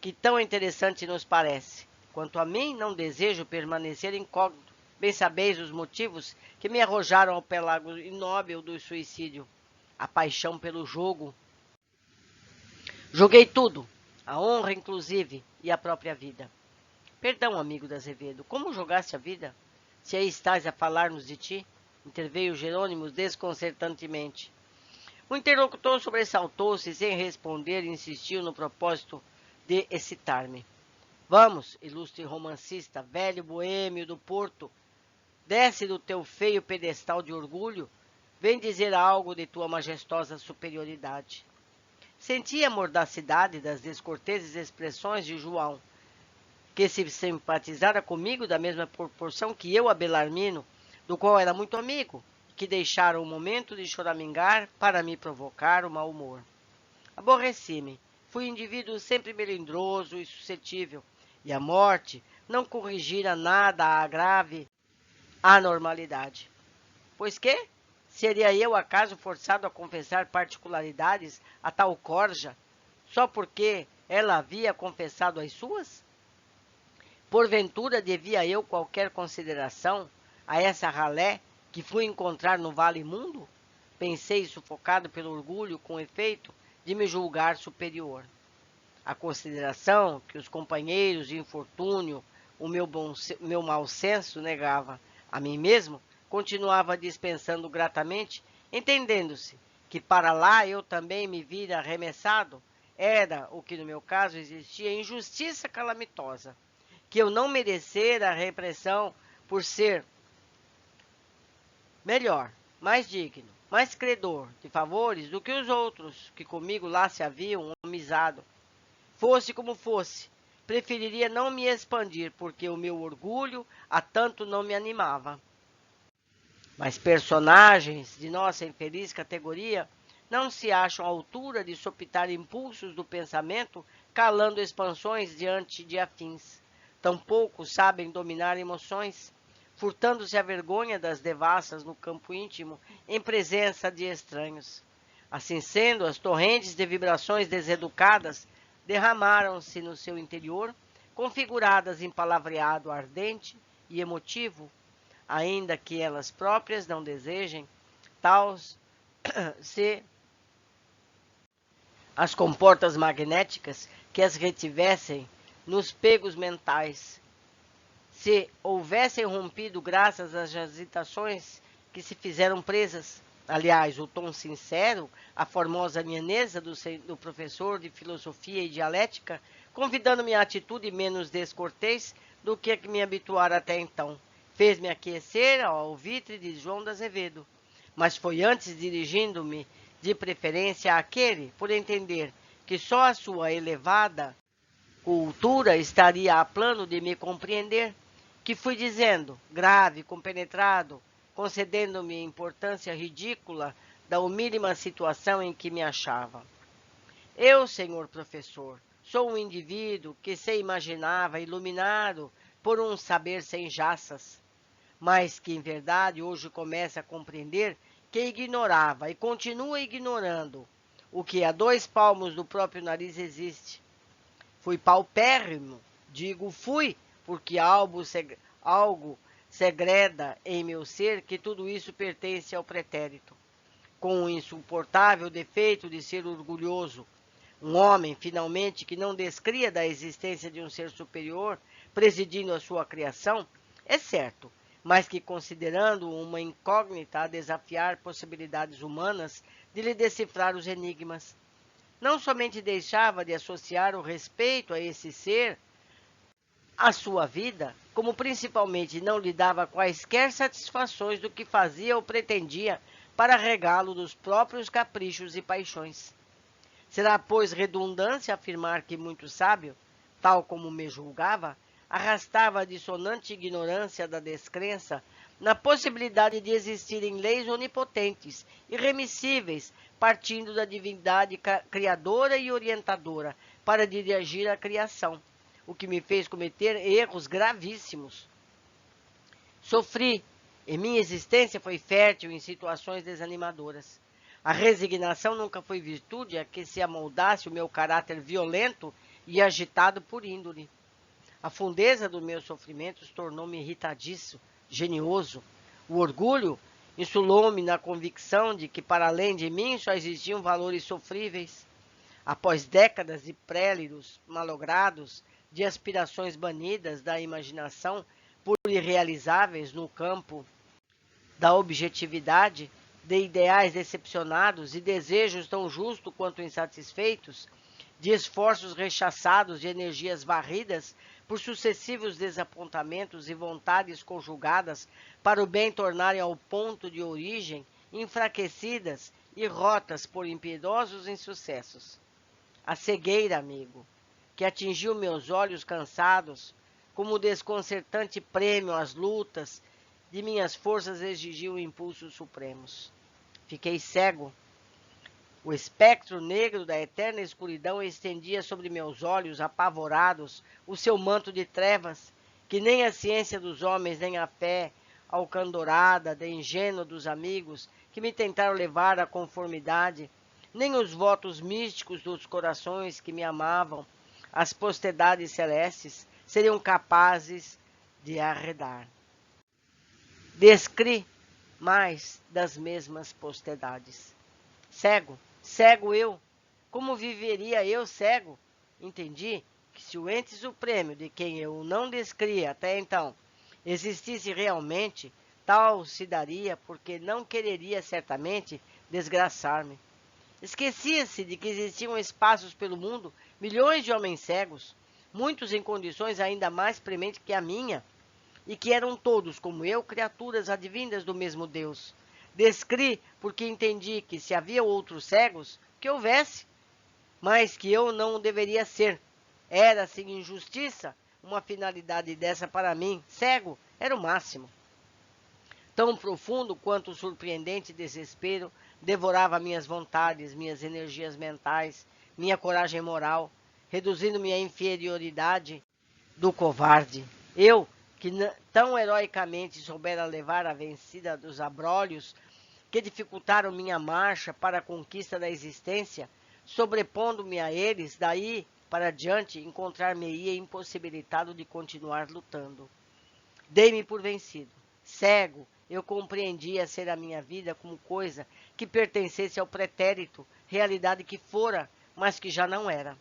que tão interessante nos parece. Quanto a mim, não desejo permanecer incógnito. Bem sabeis os motivos que me arrojaram ao pelágio inóbil do suicídio. A paixão pelo jogo. Joguei tudo, a honra inclusive, e a própria vida. Perdão, amigo de Azevedo, como jogaste a vida? Se aí estás a falar-nos de ti, interveio Jerônimo desconcertantemente. O interlocutor sobressaltou-se e, sem responder, insistiu no propósito de excitar-me. Vamos, ilustre romancista, velho boêmio do Porto, desce do teu feio pedestal de orgulho, vem dizer algo de tua majestosa superioridade. Senti a mordacidade das descorteses expressões de João, que se simpatizara comigo da mesma proporção que eu a Belarmino, do qual era muito amigo, que deixara o momento de choramingar para me provocar o mau humor. Aborreci-me. Fui indivíduo sempre melindroso e suscetível, e a morte não corrigira nada a grave anormalidade. Pois que? Seria eu, acaso, forçado a confessar particularidades a tal corja, só porque ela havia confessado as suas? Porventura devia eu qualquer consideração a essa ralé que fui encontrar no vale imundo? Pensei, sufocado pelo orgulho, com efeito, de me julgar superior. A consideração que os companheiros de infortúnio, o meu mau senso negava a mim mesmo, continuava dispensando gratamente, entendendo-se que para lá eu também me vira arremessado, era o que no meu caso existia injustiça calamitosa, que eu não merecera a repressão por ser melhor, mais digno, mais credor de favores do que os outros que comigo lá se haviam homizado. Fosse como fosse, preferiria não me expandir, porque o meu orgulho a tanto não me animava. Mas personagens de nossa infeliz categoria não se acham à altura de sopitar impulsos do pensamento, calando expansões diante de afins. Tampouco sabem dominar emoções, furtando-se a vergonha das devassas no campo íntimo, em presença de estranhos. Assim sendo, as torrentes de vibrações deseducadas derramaram-se no seu interior, configuradas em palavreado ardente e emotivo, ainda que elas próprias não desejem, tal se as comportas magnéticas que as retivessem nos pegos mentais, se houvessem rompido graças às agitações que se fizeram presas. Aliás, o tom sincero, a formosa lianeza do professor de filosofia e dialética, convidando-me à atitude menos descortês do que me habituara até então, fez-me aquecer ao alvitre de João de Azevedo. Mas foi antes dirigindo-me de preferência àquele, por entender que só a sua elevada cultura estaria a plano de me compreender, que fui dizendo, grave, compenetrado, concedendo-me importância ridícula da humílima situação em que me achava. Eu, senhor professor, sou um indivíduo que se imaginava iluminado por um saber sem jaças, mas que, em verdade, hoje começa a compreender que ignorava e continua ignorando o que a 2 palmos do próprio nariz existe. Fui paupérrimo, digo fui, porque algo segreda em meu ser que tudo isso pertence ao pretérito, com o insuportável defeito de ser orgulhoso, Um homem, finalmente, que não descria da existência de um ser superior presidindo a sua criação, é certo, mas que, considerando uma incógnita a desafiar possibilidades humanas de lhe decifrar os enigmas, não somente deixava de associar o respeito a esse ser à sua vida, como principalmente não lhe dava quaisquer satisfações do que fazia ou pretendia para regá-lo dos próprios caprichos e paixões. Será, pois, redundância afirmar que muito sábio, tal como me julgava, arrastava a dissonante ignorância da descrença na possibilidade de existirem leis onipotentes, irremissíveis, partindo da divindade criadora e orientadora para dirigir a criação, o que me fez cometer erros gravíssimos. Sofri, e minha existência foi fértil em situações desanimadoras. A resignação nunca foi virtude a que se amoldasse o meu caráter violento e agitado por índole. A fundeza dos meus sofrimentos tornou-me irritadiço, genioso. O orgulho insulou-me na convicção de que, para além de mim, só existiam valores sofríveis. Após décadas de préliros malogrados, de aspirações banidas da imaginação por irrealizáveis no campo da objetividade, de ideais decepcionados e desejos tão justos quanto insatisfeitos, de esforços rechaçados e energias varridas por sucessivos desapontamentos e vontades conjugadas para o bem tornarem ao ponto de origem enfraquecidas e rotas por impiedosos insucessos. A cegueira, amigo, que atingiu meus olhos cansados, como desconcertante prêmio às lutas de minhas forças exigiu impulsos supremos. Fiquei cego. O espectro negro da eterna escuridão estendia sobre meus olhos apavorados o seu manto de trevas, que nem a ciência dos homens, nem a fé alcandorada de ingênuo dos amigos que me tentaram levar à conformidade, nem os votos místicos dos corações que me amavam, as posterdades celestes, seriam capazes de arredar. Descri mais das mesmas posterdades. Cego, cego eu, como viveria eu cego? Entendi que se o ente supremo de quem eu não descria até então existisse realmente, tal se daria porque não quereria certamente desgraçar-me. Esquecia-se de que existiam espaços pelo mundo, milhões de homens cegos, muitos em condições ainda mais prementes que a minha, e que eram todos, como eu, criaturas advindas do mesmo Deus. Descri porque entendi que se havia outros cegos, que houvesse, mas que eu não deveria ser. Era, sem injustiça, uma finalidade dessa para mim. Cego era o máximo. Tão profundo quanto o surpreendente desespero devorava minhas vontades, minhas energias mentais, minha coragem moral, reduzindo-me à inferioridade do covarde. Eu, que tão heroicamente soubera levar a vencida dos abrólios que dificultaram minha marcha para a conquista da existência, sobrepondo-me a eles, daí para diante encontrar-me-ia impossibilitado de continuar lutando. Dei-me por vencido. Cego, eu compreendia ser a minha vida como coisa que pertencesse ao pretérito, realidade que fora, mas que já não era.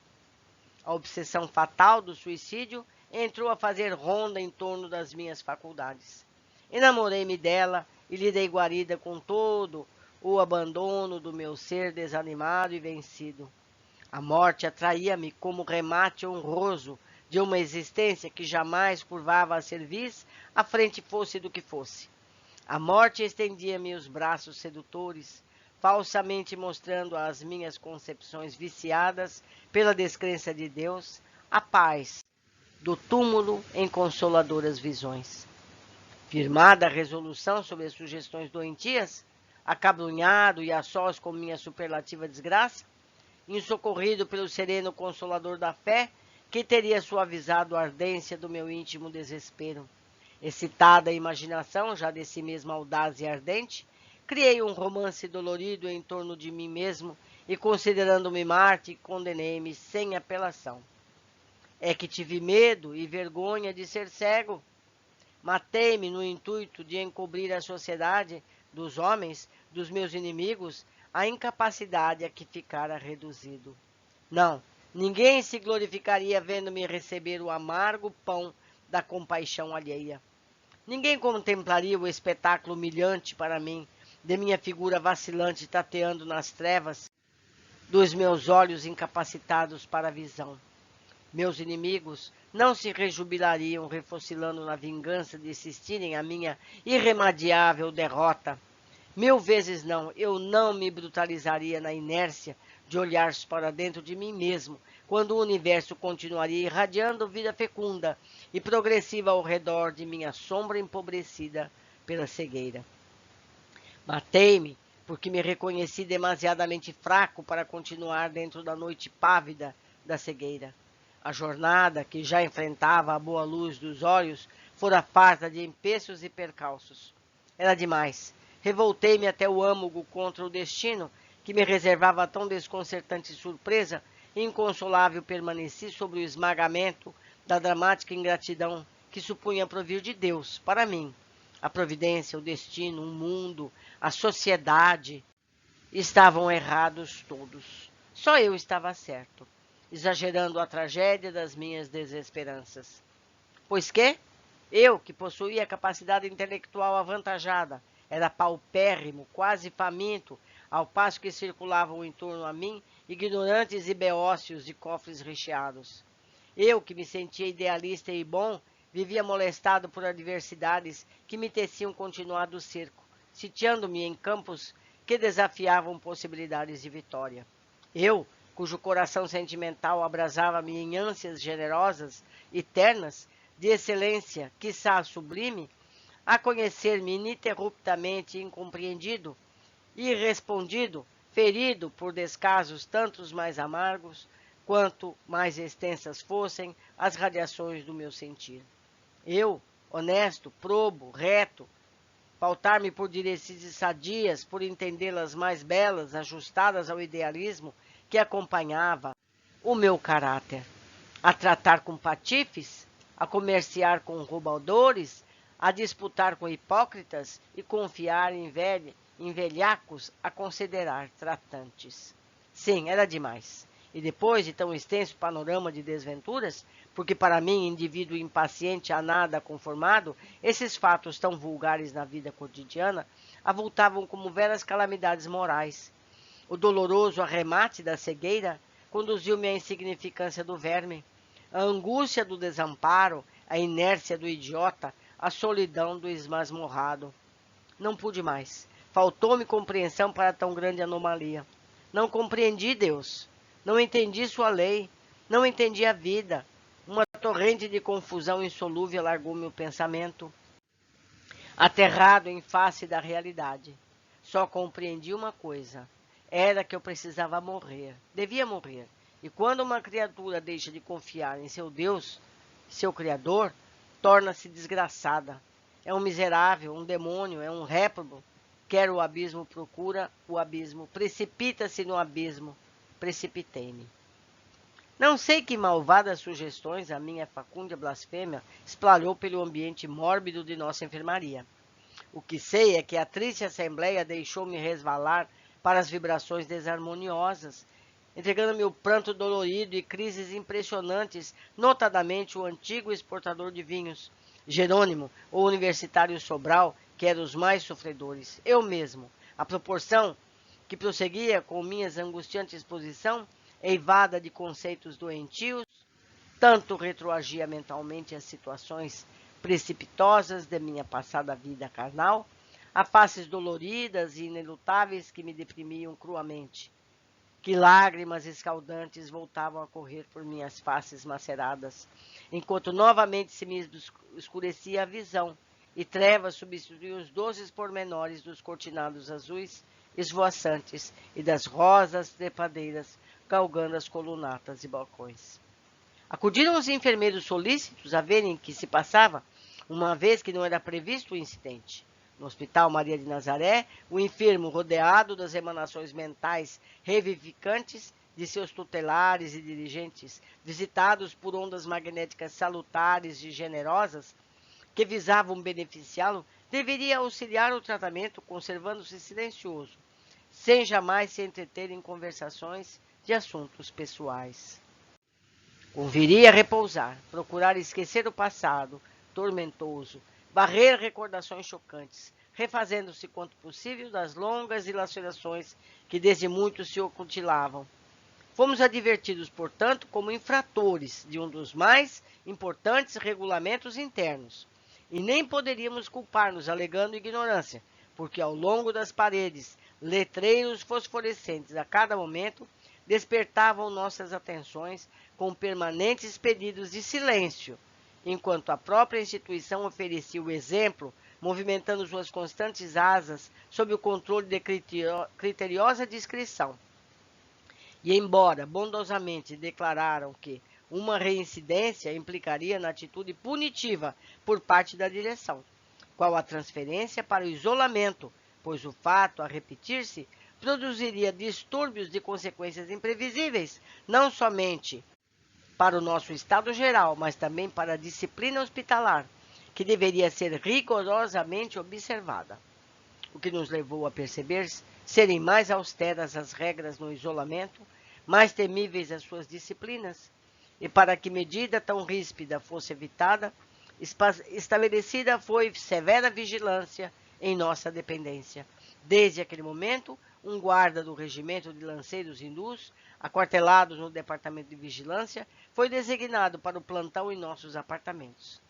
A obsessão fatal do suicídio entrou a fazer ronda em torno das minhas faculdades. Enamorei-me dela e lhe dei guarida com todo o abandono do meu ser desanimado e vencido. A morte atraía-me como remate honroso de uma existência que jamais curvava a cerviz, à frente fosse do que fosse. A morte estendia-me os braços sedutores, falsamente mostrando às minhas concepções viciadas pela descrença de Deus a paz do túmulo em consoladoras visões. Firmada a resolução sobre as sugestões doentias, acabrunhado e a sós com minha superlativa desgraça, insocorrido pelo sereno consolador da fé, que teria suavizado a ardência do meu íntimo desespero. Excitada a imaginação, já de si mesma audaz e ardente, criei um romance dolorido em torno de mim mesmo e, considerando-me Marte, condenei-me sem apelação. É que tive medo e vergonha de ser cego. Matei-me no intuito de encobrir à sociedade dos homens, dos meus inimigos, a incapacidade a que ficara reduzido. Não, ninguém se glorificaria vendo-me receber o amargo pão da compaixão alheia. Ninguém contemplaria o espetáculo humilhante para mim, de minha figura vacilante tateando nas trevas, dos meus olhos incapacitados para a visão. Meus inimigos não se rejubilariam refocilando na vingança de assistirem à minha irremediável derrota. 1000 vezes não, eu não me brutalizaria na inércia de olhar para dentro de mim mesmo, quando o universo continuaria irradiando vida fecunda e progressiva ao redor de minha sombra empobrecida pela cegueira. Matei-me porque me reconheci demasiadamente fraco para continuar dentro da noite pávida da cegueira. A jornada, que já enfrentava a boa luz dos olhos, fora farta de empeços e percalços. Era demais. Revoltei-me até o âmago contra o destino, que me reservava tão desconcertante surpresa, e inconsolável permaneci sobre o esmagamento da dramática ingratidão que supunha provir de Deus para mim. A providência, o destino, o mundo, a sociedade estavam errados todos. Só eu estava certo, exagerando a tragédia das minhas desesperanças. Pois que eu, que possuía capacidade intelectual avantajada, era paupérrimo, quase faminto, ao passo que circulavam em torno a mim ignorantes e beócios de cofres recheados. Eu, que me sentia idealista e bom, vivia molestado por adversidades que me teciam continuado cerco, sitiando-me em campos que desafiavam possibilidades de vitória. Eu, cujo coração sentimental abrasava-me em ânsias generosas e ternas, de excelência, quiçá sublime, a conhecer-me ininterruptamente incompreendido, irrespondido, ferido por descasos tantos mais amargos, quanto mais extensas fossem as radiações do meu sentir. Eu, honesto, probo, reto, pautar-me por diretrizes sadias, por entendê-las mais belas, ajustadas ao idealismo que acompanhava o meu caráter, a tratar com patifes, a comerciar com roubadores, a disputar com hipócritas e confiar em velhacos a considerar tratantes. Sim, era demais. E depois de tão extenso panorama de desventuras, porque para mim, indivíduo impaciente a nada conformado, esses fatos tão vulgares na vida cotidiana avultavam como veras calamidades morais. O doloroso arremate da cegueira conduziu-me à insignificância do verme, à angústia do desamparo, à inércia do idiota, à solidão do esmasmorrado. Não pude mais. Faltou-me compreensão para tão grande anomalia. Não compreendi Deus. Não entendi sua lei. Não entendi a vida. Uma torrente de confusão insolúvel alargou meu pensamento, aterrado em face da realidade. Só compreendi uma coisa. Era que eu precisava morrer. Devia morrer. E quando uma criatura deixa de confiar em seu Deus, seu Criador, torna-se desgraçada. É um miserável, um demônio, é um réprobo. Quer o abismo, procura o abismo. Precipita-se no abismo. Precipitei-me. Não sei que malvadas sugestões a minha facúndia blasfêmia espalhou pelo ambiente mórbido de nossa enfermaria. O que sei é que a triste assembleia deixou-me resvalar para as vibrações desarmoniosas, entregando-me o pranto dolorido e crises impressionantes, notadamente o antigo exportador de vinhos, Jerônimo, o universitário Sobral, que era os mais sofredores, eu mesmo. A proporção que prosseguia com minhas angustiante exposição, eivada de conceitos doentios, tanto retroagia mentalmente às situações precipitosas de minha passada vida carnal, a faces doloridas e inelutáveis que me deprimiam cruamente. Que lágrimas escaldantes voltavam a correr por minhas faces maceradas, enquanto novamente se me escurecia a visão, e trevas substituíam os doces pormenores dos cortinados azuis esvoaçantes e das rosas trepadeiras galgando as colunatas e balcões. Acudiram os enfermeiros solícitos a verem o que se passava, uma vez que não era previsto o incidente. No Hospital Maria de Nazaré, o enfermo, rodeado das emanações mentais revivificantes de seus tutelares e dirigentes, visitados por ondas magnéticas salutares e generosas, que visavam beneficiá-lo, deveria auxiliar o tratamento conservando-se silencioso, sem jamais se entreter em conversações de assuntos pessoais. Conviria repousar, procurar esquecer o passado tormentoso, varrer recordações chocantes, refazendo-se quanto possível das longas dilacerações que desde muito se ocutilavam. Fomos advertidos, portanto, como infratores de um dos mais importantes regulamentos internos, e nem poderíamos culpar-nos alegando ignorância, porque ao longo das paredes, letreiros fosforescentes a cada momento despertavam nossas atenções com permanentes pedidos de silêncio, enquanto a própria instituição oferecia o exemplo, movimentando suas constantes asas sob o controle de criteriosa discrição. E embora bondosamente declararam que uma reincidência implicaria na atitude punitiva por parte da direção, qual a transferência para o isolamento, pois o fato a repetir-se produziria distúrbios de consequências imprevisíveis, não somente para o nosso estado geral, mas também para a disciplina hospitalar, que deveria ser rigorosamente observada. O que nos levou a perceber serem mais austeras as regras no isolamento, mais temíveis as suas disciplinas, e para que medida tão ríspida fosse evitada, estabelecida foi severa vigilância em nossa dependência. Desde aquele momento, um guarda do regimento de lanceiros hindus, aquartelado no departamento de vigilância, foi designado para o plantão em nossos apartamentos.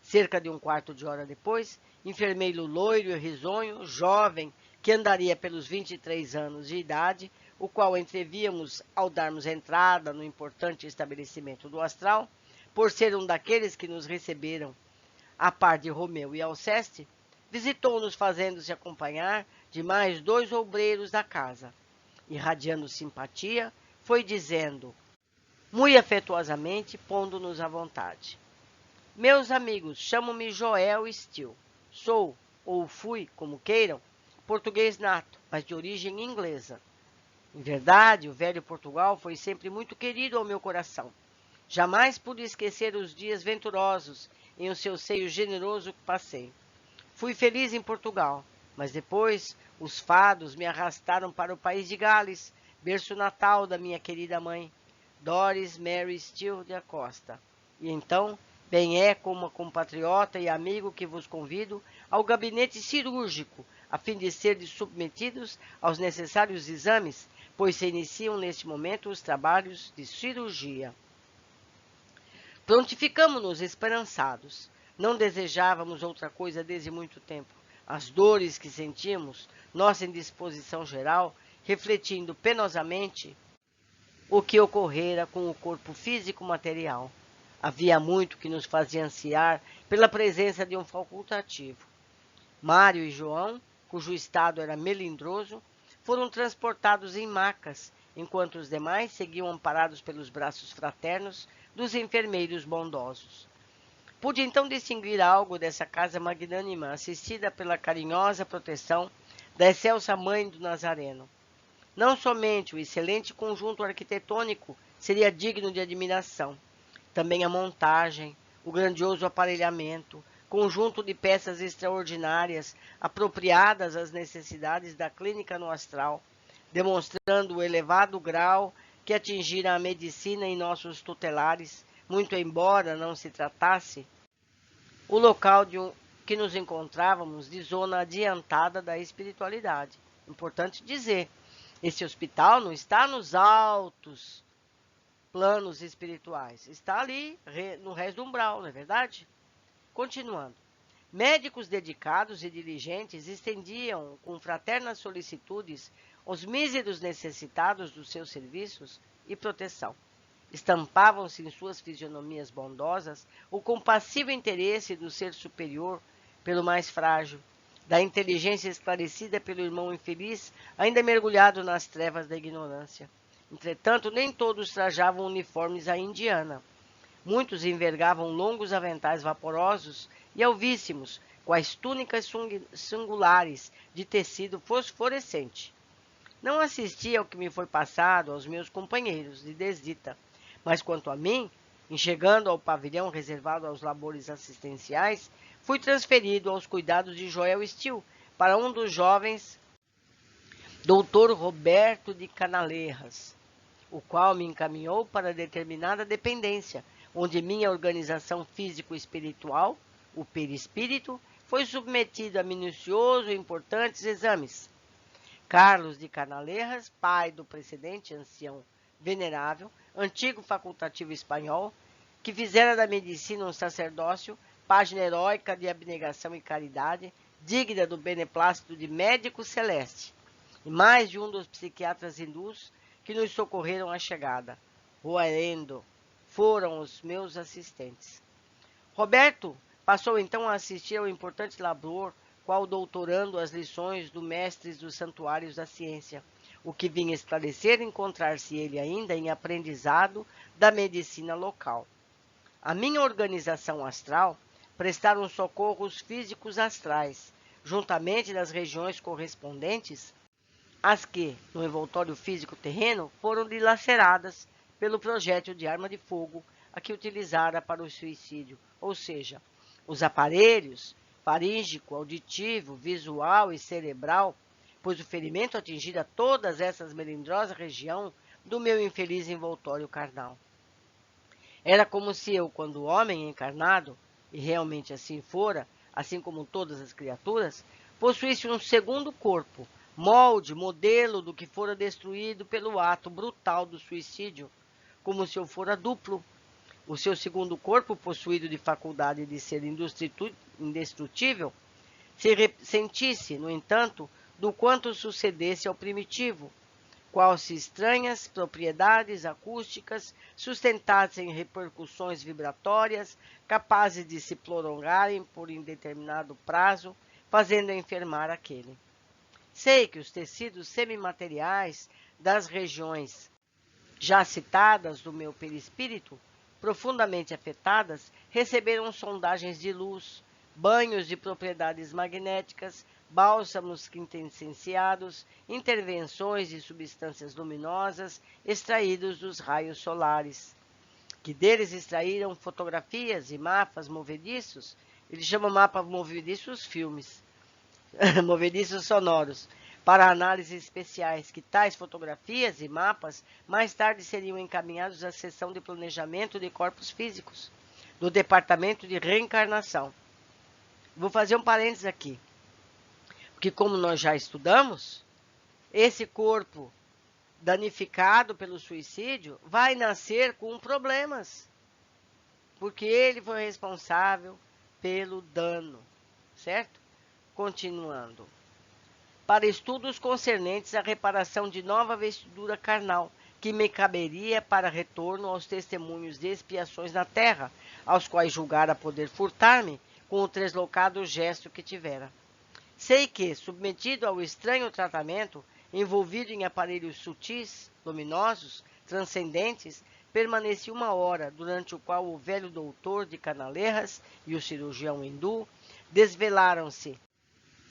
Cerca de um quarto de hora depois, enfermeiro loiro e risonho, jovem, que andaria pelos 23 anos de idade, o qual entrevíamos ao darmos entrada no importante estabelecimento do Astral, por ser um daqueles que nos receberam, a par de Romeu e Alceste, visitou-nos fazendo-se acompanhar de mais 2 obreiros da casa. Irradiando simpatia, foi dizendo, muito afetuosamente, pondo-nos à vontade: meus amigos, chamo-me Joel Steele. Sou, ou fui, como queiram, português nato, mas de origem inglesa. Em verdade, o velho Portugal foi sempre muito querido ao meu coração. Jamais pude esquecer os dias venturosos em o seu seio generoso que passei. Fui feliz em Portugal, mas depois os fados me arrastaram para o país de Gales, berço natal da minha querida mãe, Doris Mary Steele da Costa. E então, bem é como compatriota e amigo que vos convido ao gabinete cirúrgico, a fim de serdes submetidos aos necessários exames, pois se iniciam neste momento os trabalhos de cirurgia. Prontificamo-nos esperançados. Não desejávamos outra coisa desde muito tempo. As dores que sentimos, nossa indisposição geral, refletindo penosamente o que ocorrera com o corpo físico material. Havia muito que nos fazia ansiar pela presença de um facultativo. Mário e João, cujo estado era melindroso, foram transportados em macas, enquanto os demais seguiam amparados pelos braços fraternos dos enfermeiros bondosos. Pude então distinguir algo dessa casa magnânima, assistida pela carinhosa proteção da excelsa Mãe do Nazareno. Não somente o excelente conjunto arquitetônico seria digno de admiração, também a montagem, o grandioso aparelhamento, conjunto de peças extraordinárias, apropriadas às necessidades da clínica no astral, demonstrando o elevado grau que atingira a medicina em nossos tutelares, muito embora não se tratasse o local que nos encontrávamos de zona adiantada da espiritualidade. Importante dizer, esse hospital não está nos altos planos espirituais, está ali no resto do umbral, não é verdade? Continuando. Médicos dedicados e diligentes estendiam com fraternas solicitudes os míseros necessitados dos seus serviços e proteção. Estampavam-se em suas fisionomias bondosas o compassivo interesse do ser superior pelo mais frágil, da inteligência esclarecida pelo irmão infeliz, ainda mergulhado nas trevas da ignorância. Entretanto, nem todos trajavam uniformes à indiana. Muitos envergavam longos aventais vaporosos e alvíssimos, quais túnicas singulares de tecido fosforescente. Não assisti ao que me foi passado aos meus companheiros de desdita, mas quanto a mim, enxergando ao pavilhão reservado aos labores assistenciais, fui transferido aos cuidados de Joel Steele para um dos jovens, Dr. Roberto de Canaleiras, o qual me encaminhou para determinada dependência, onde minha organização físico-espiritual, o perispírito, foi submetido a minuciosos e importantes exames. Carlos de Canalejas, pai do precedente ancião venerável, antigo facultativo espanhol, que fizera da medicina um sacerdócio, página heróica de abnegação e caridade, digna do beneplácito de médico celeste, e mais de um dos psiquiatras hindus que nos socorreram à chegada. Roerendo foram os meus assistentes. Roberto passou então a assistir ao importante labor, qual doutorando as lições do mestres dos santuários da ciência, o que vinha esclarecer encontrar-se ele ainda em aprendizado da medicina local. A minha organização astral prestaram socorros físicos astrais, juntamente das regiões correspondentes às que, no envoltório físico terreno, foram dilaceradas pelo projétil de arma de fogo a que utilizara para o suicídio, ou seja, os aparelhos faríngico, auditivo, visual e cerebral, pois o ferimento atingira todas essas melindrosas regiões do meu infeliz envoltório carnal. Era como se eu, quando homem encarnado, e realmente assim fora, assim como todas as criaturas, possuísse um segundo corpo, molde, modelo do que fora destruído pelo ato brutal do suicídio, como se eu fora duplo. O seu segundo corpo, possuído de faculdade de ser indestrutível, se ressentisse, no entanto, do quanto sucedesse ao primitivo, qual se estranhas propriedades acústicas sustentassem repercussões vibratórias capazes de se prolongarem por indeterminado prazo, fazendo enfermar aquele. Sei que os tecidos semimateriais das regiões já citadas do meu perispírito, profundamente afetadas, receberam sondagens de luz, banhos de propriedades magnéticas, bálsamos quintessenciados, intervenções de substâncias luminosas extraídos dos raios solares, que deles extraíram fotografias e mapas movediços. Ele chama mapa movediços filmes, movediços sonoros, para análises especiais, que tais fotografias e mapas mais tarde seriam encaminhados à seção de planejamento de corpos físicos, do Departamento de Reencarnação. Vou fazer um parênteses aqui, porque como nós já estudamos, esse corpo danificado pelo suicídio vai nascer com problemas, porque ele foi responsável pelo dano, certo? Continuando. Para estudos concernentes à reparação de nova vestidura carnal, que me caberia para retorno aos testemunhos de expiações na terra, aos quais julgara poder furtar-me com o deslocado gesto que tivera. Sei que, submetido ao estranho tratamento, envolvido em aparelhos sutis, luminosos, transcendentes, permaneci 1 hora, durante o qual o velho doutor de Canalejas e o cirurgião hindu desvelaram-se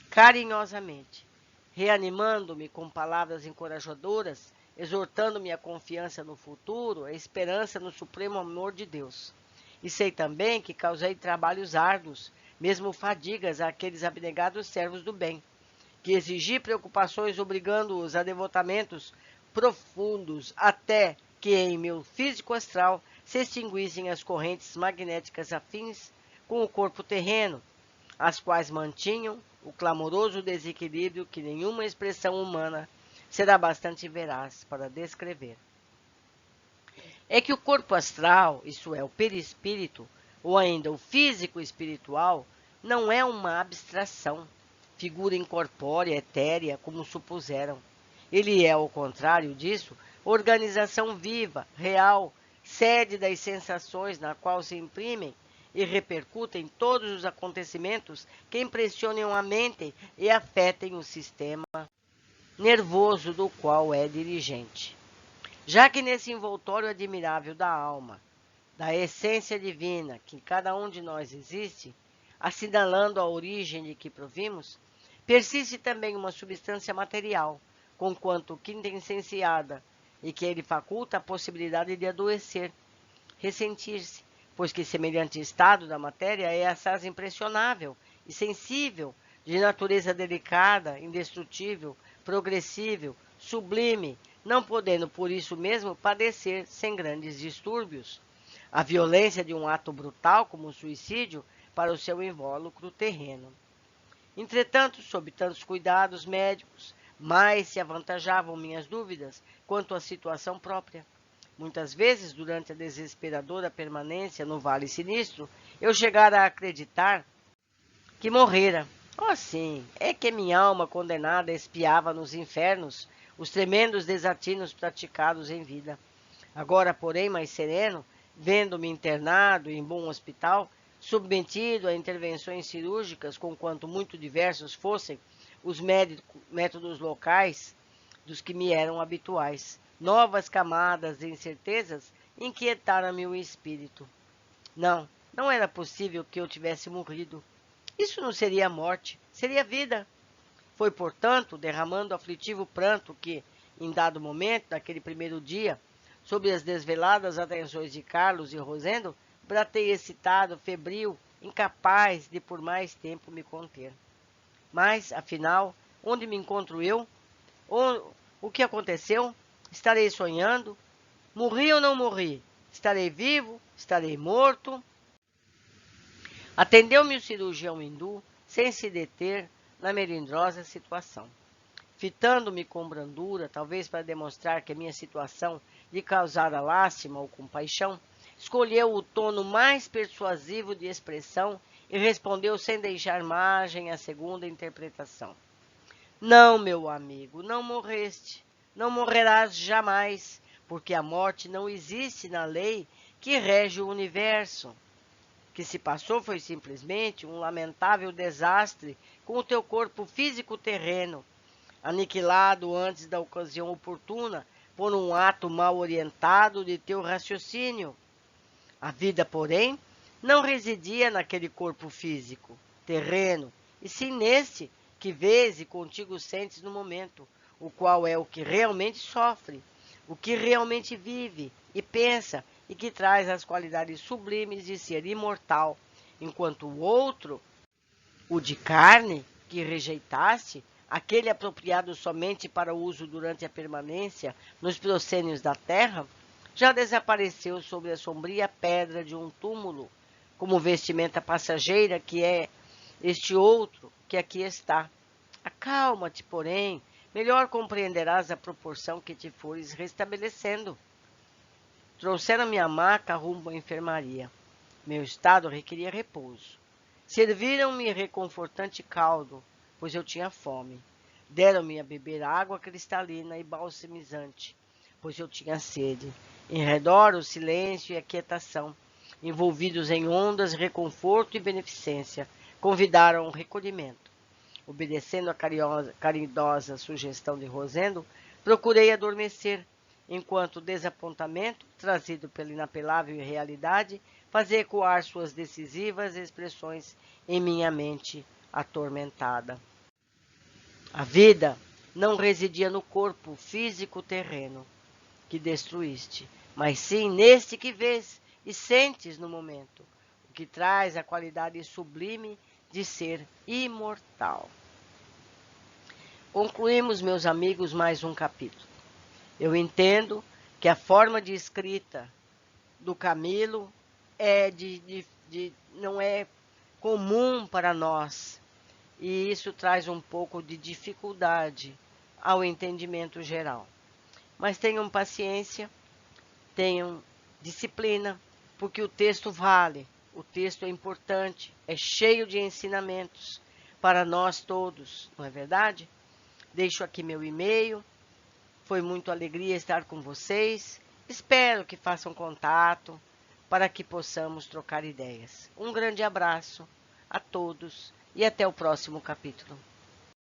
carinhosamente, reanimando-me com palavras encorajadoras, exortando-me a confiança no futuro, a esperança no supremo amor de Deus. E sei também que causei trabalhos árduos, mesmo fadigas àqueles abnegados servos do bem, que exigi preocupações obrigando-os a devotamentos profundos, até que em meu físico astral se extinguissem as correntes magnéticas afins com o corpo terreno, as quais mantinham o clamoroso desequilíbrio que nenhuma expressão humana será bastante veraz para descrever. É que o corpo astral, isto é, o perispírito, ou ainda o físico espiritual, não é uma abstração, figura incorpórea, etérea, como supuseram. Ele é, ao contrário disso, organização viva, real, sede das sensações na qual se imprimem e repercutem todos os acontecimentos que impressionam a mente e afetem o sistema nervoso do qual é dirigente. Já que nesse envoltório admirável da alma, da essência divina que em cada um de nós existe, assinalando a origem de que provimos, persiste também uma substância material, conquanto quintessenciada, e que ele faculta a possibilidade de adoecer, ressentir-se, pois que semelhante estado da matéria é assaz impressionável e sensível, de natureza delicada, indestrutível, progressível, sublime, não podendo por isso mesmo padecer sem grandes distúrbios a violência de um ato brutal como o suicídio para o seu invólucro terreno. Entretanto, sob tantos cuidados médicos, mais se avantajavam minhas dúvidas quanto à situação própria. Muitas vezes, durante a desesperadora permanência no Vale Sinistro, eu chegara a acreditar que morrera. Oh, sim, é que minha alma condenada espiava nos infernos os tremendos desatinos praticados em vida. Agora, porém, mais sereno, vendo-me internado em bom hospital, submetido a intervenções cirúrgicas, conquanto muito diversos fossem os métodos locais dos que me eram habituais, novas camadas de incertezas inquietaram-me o espírito. Não era possível que eu tivesse morrido. Isso não seria morte, seria vida. Foi, portanto, derramando aflitivo pranto que, em dado momento, naquele primeiro dia, sob as desveladas atenções de Carlos e Rosendo, bratei excitado, febril, incapaz de por mais tempo me conter. Mas, afinal, onde me encontro eu? O que aconteceu? Estarei sonhando? Morri ou não morri? Estarei vivo? Estarei morto? Atendeu-me o cirurgião hindu, sem se deter na melindrosa situação. Fitando-me com brandura, talvez para demonstrar que a minha situação lhe causara lástima ou compaixão, escolheu o tono mais persuasivo de expressão e respondeu sem deixar margem à segunda interpretação. Não, meu amigo, não morreste, não morrerás jamais, porque a morte não existe na lei que rege o universo. O que se passou foi simplesmente um lamentável desastre com o teu corpo físico terreno, aniquilado antes da ocasião oportuna por um ato mal orientado de teu raciocínio. A vida, porém, não residia naquele corpo físico, terreno, e sim neste que vês e contigo sentes no momento, o qual é o que realmente sofre, o que realmente vive e pensa e que traz as qualidades sublimes de ser imortal, enquanto o outro, o de carne, que rejeitaste, aquele apropriado somente para o uso durante a permanência nos proscênios da terra, já desapareceu sobre a sombria pedra de um túmulo, como vestimenta passageira que é este outro que aqui está. Acalma-te, porém, melhor compreenderás a proporção que te fores restabelecendo. Trouxeram-me a maca rumo à enfermaria. Meu estado requeria repouso. Serviram-me reconfortante caldo, pois eu tinha fome. Deram-me a beber água cristalina e balsamizante, pois eu tinha sede. Em redor, o silêncio e a quietação, envolvidos em ondas, reconforto e beneficência, convidaram ao recolhimento. Obedecendo a caridosa sugestão de Rosendo, procurei adormecer, enquanto o desapontamento, trazido pela inapelável realidade, fazia ecoar suas decisivas expressões em minha mente atormentada. A vida não residia no corpo físico terreno que destruíste, mas sim neste que vês e sentes no momento, o que traz a qualidade sublime de ser imortal. Concluímos, meus amigos, mais um capítulo. Eu entendo que a forma de escrita do Camilo não é comum para nós, e isso traz um pouco de dificuldade ao entendimento geral. Mas tenham paciência, tenham disciplina, porque o texto vale, o texto é importante, é cheio de ensinamentos para nós todos, não é verdade? Deixo aqui meu e-mail, foi muito alegria estar com vocês, espero que façam contato para que possamos trocar ideias. Um grande abraço a todos e até o próximo capítulo.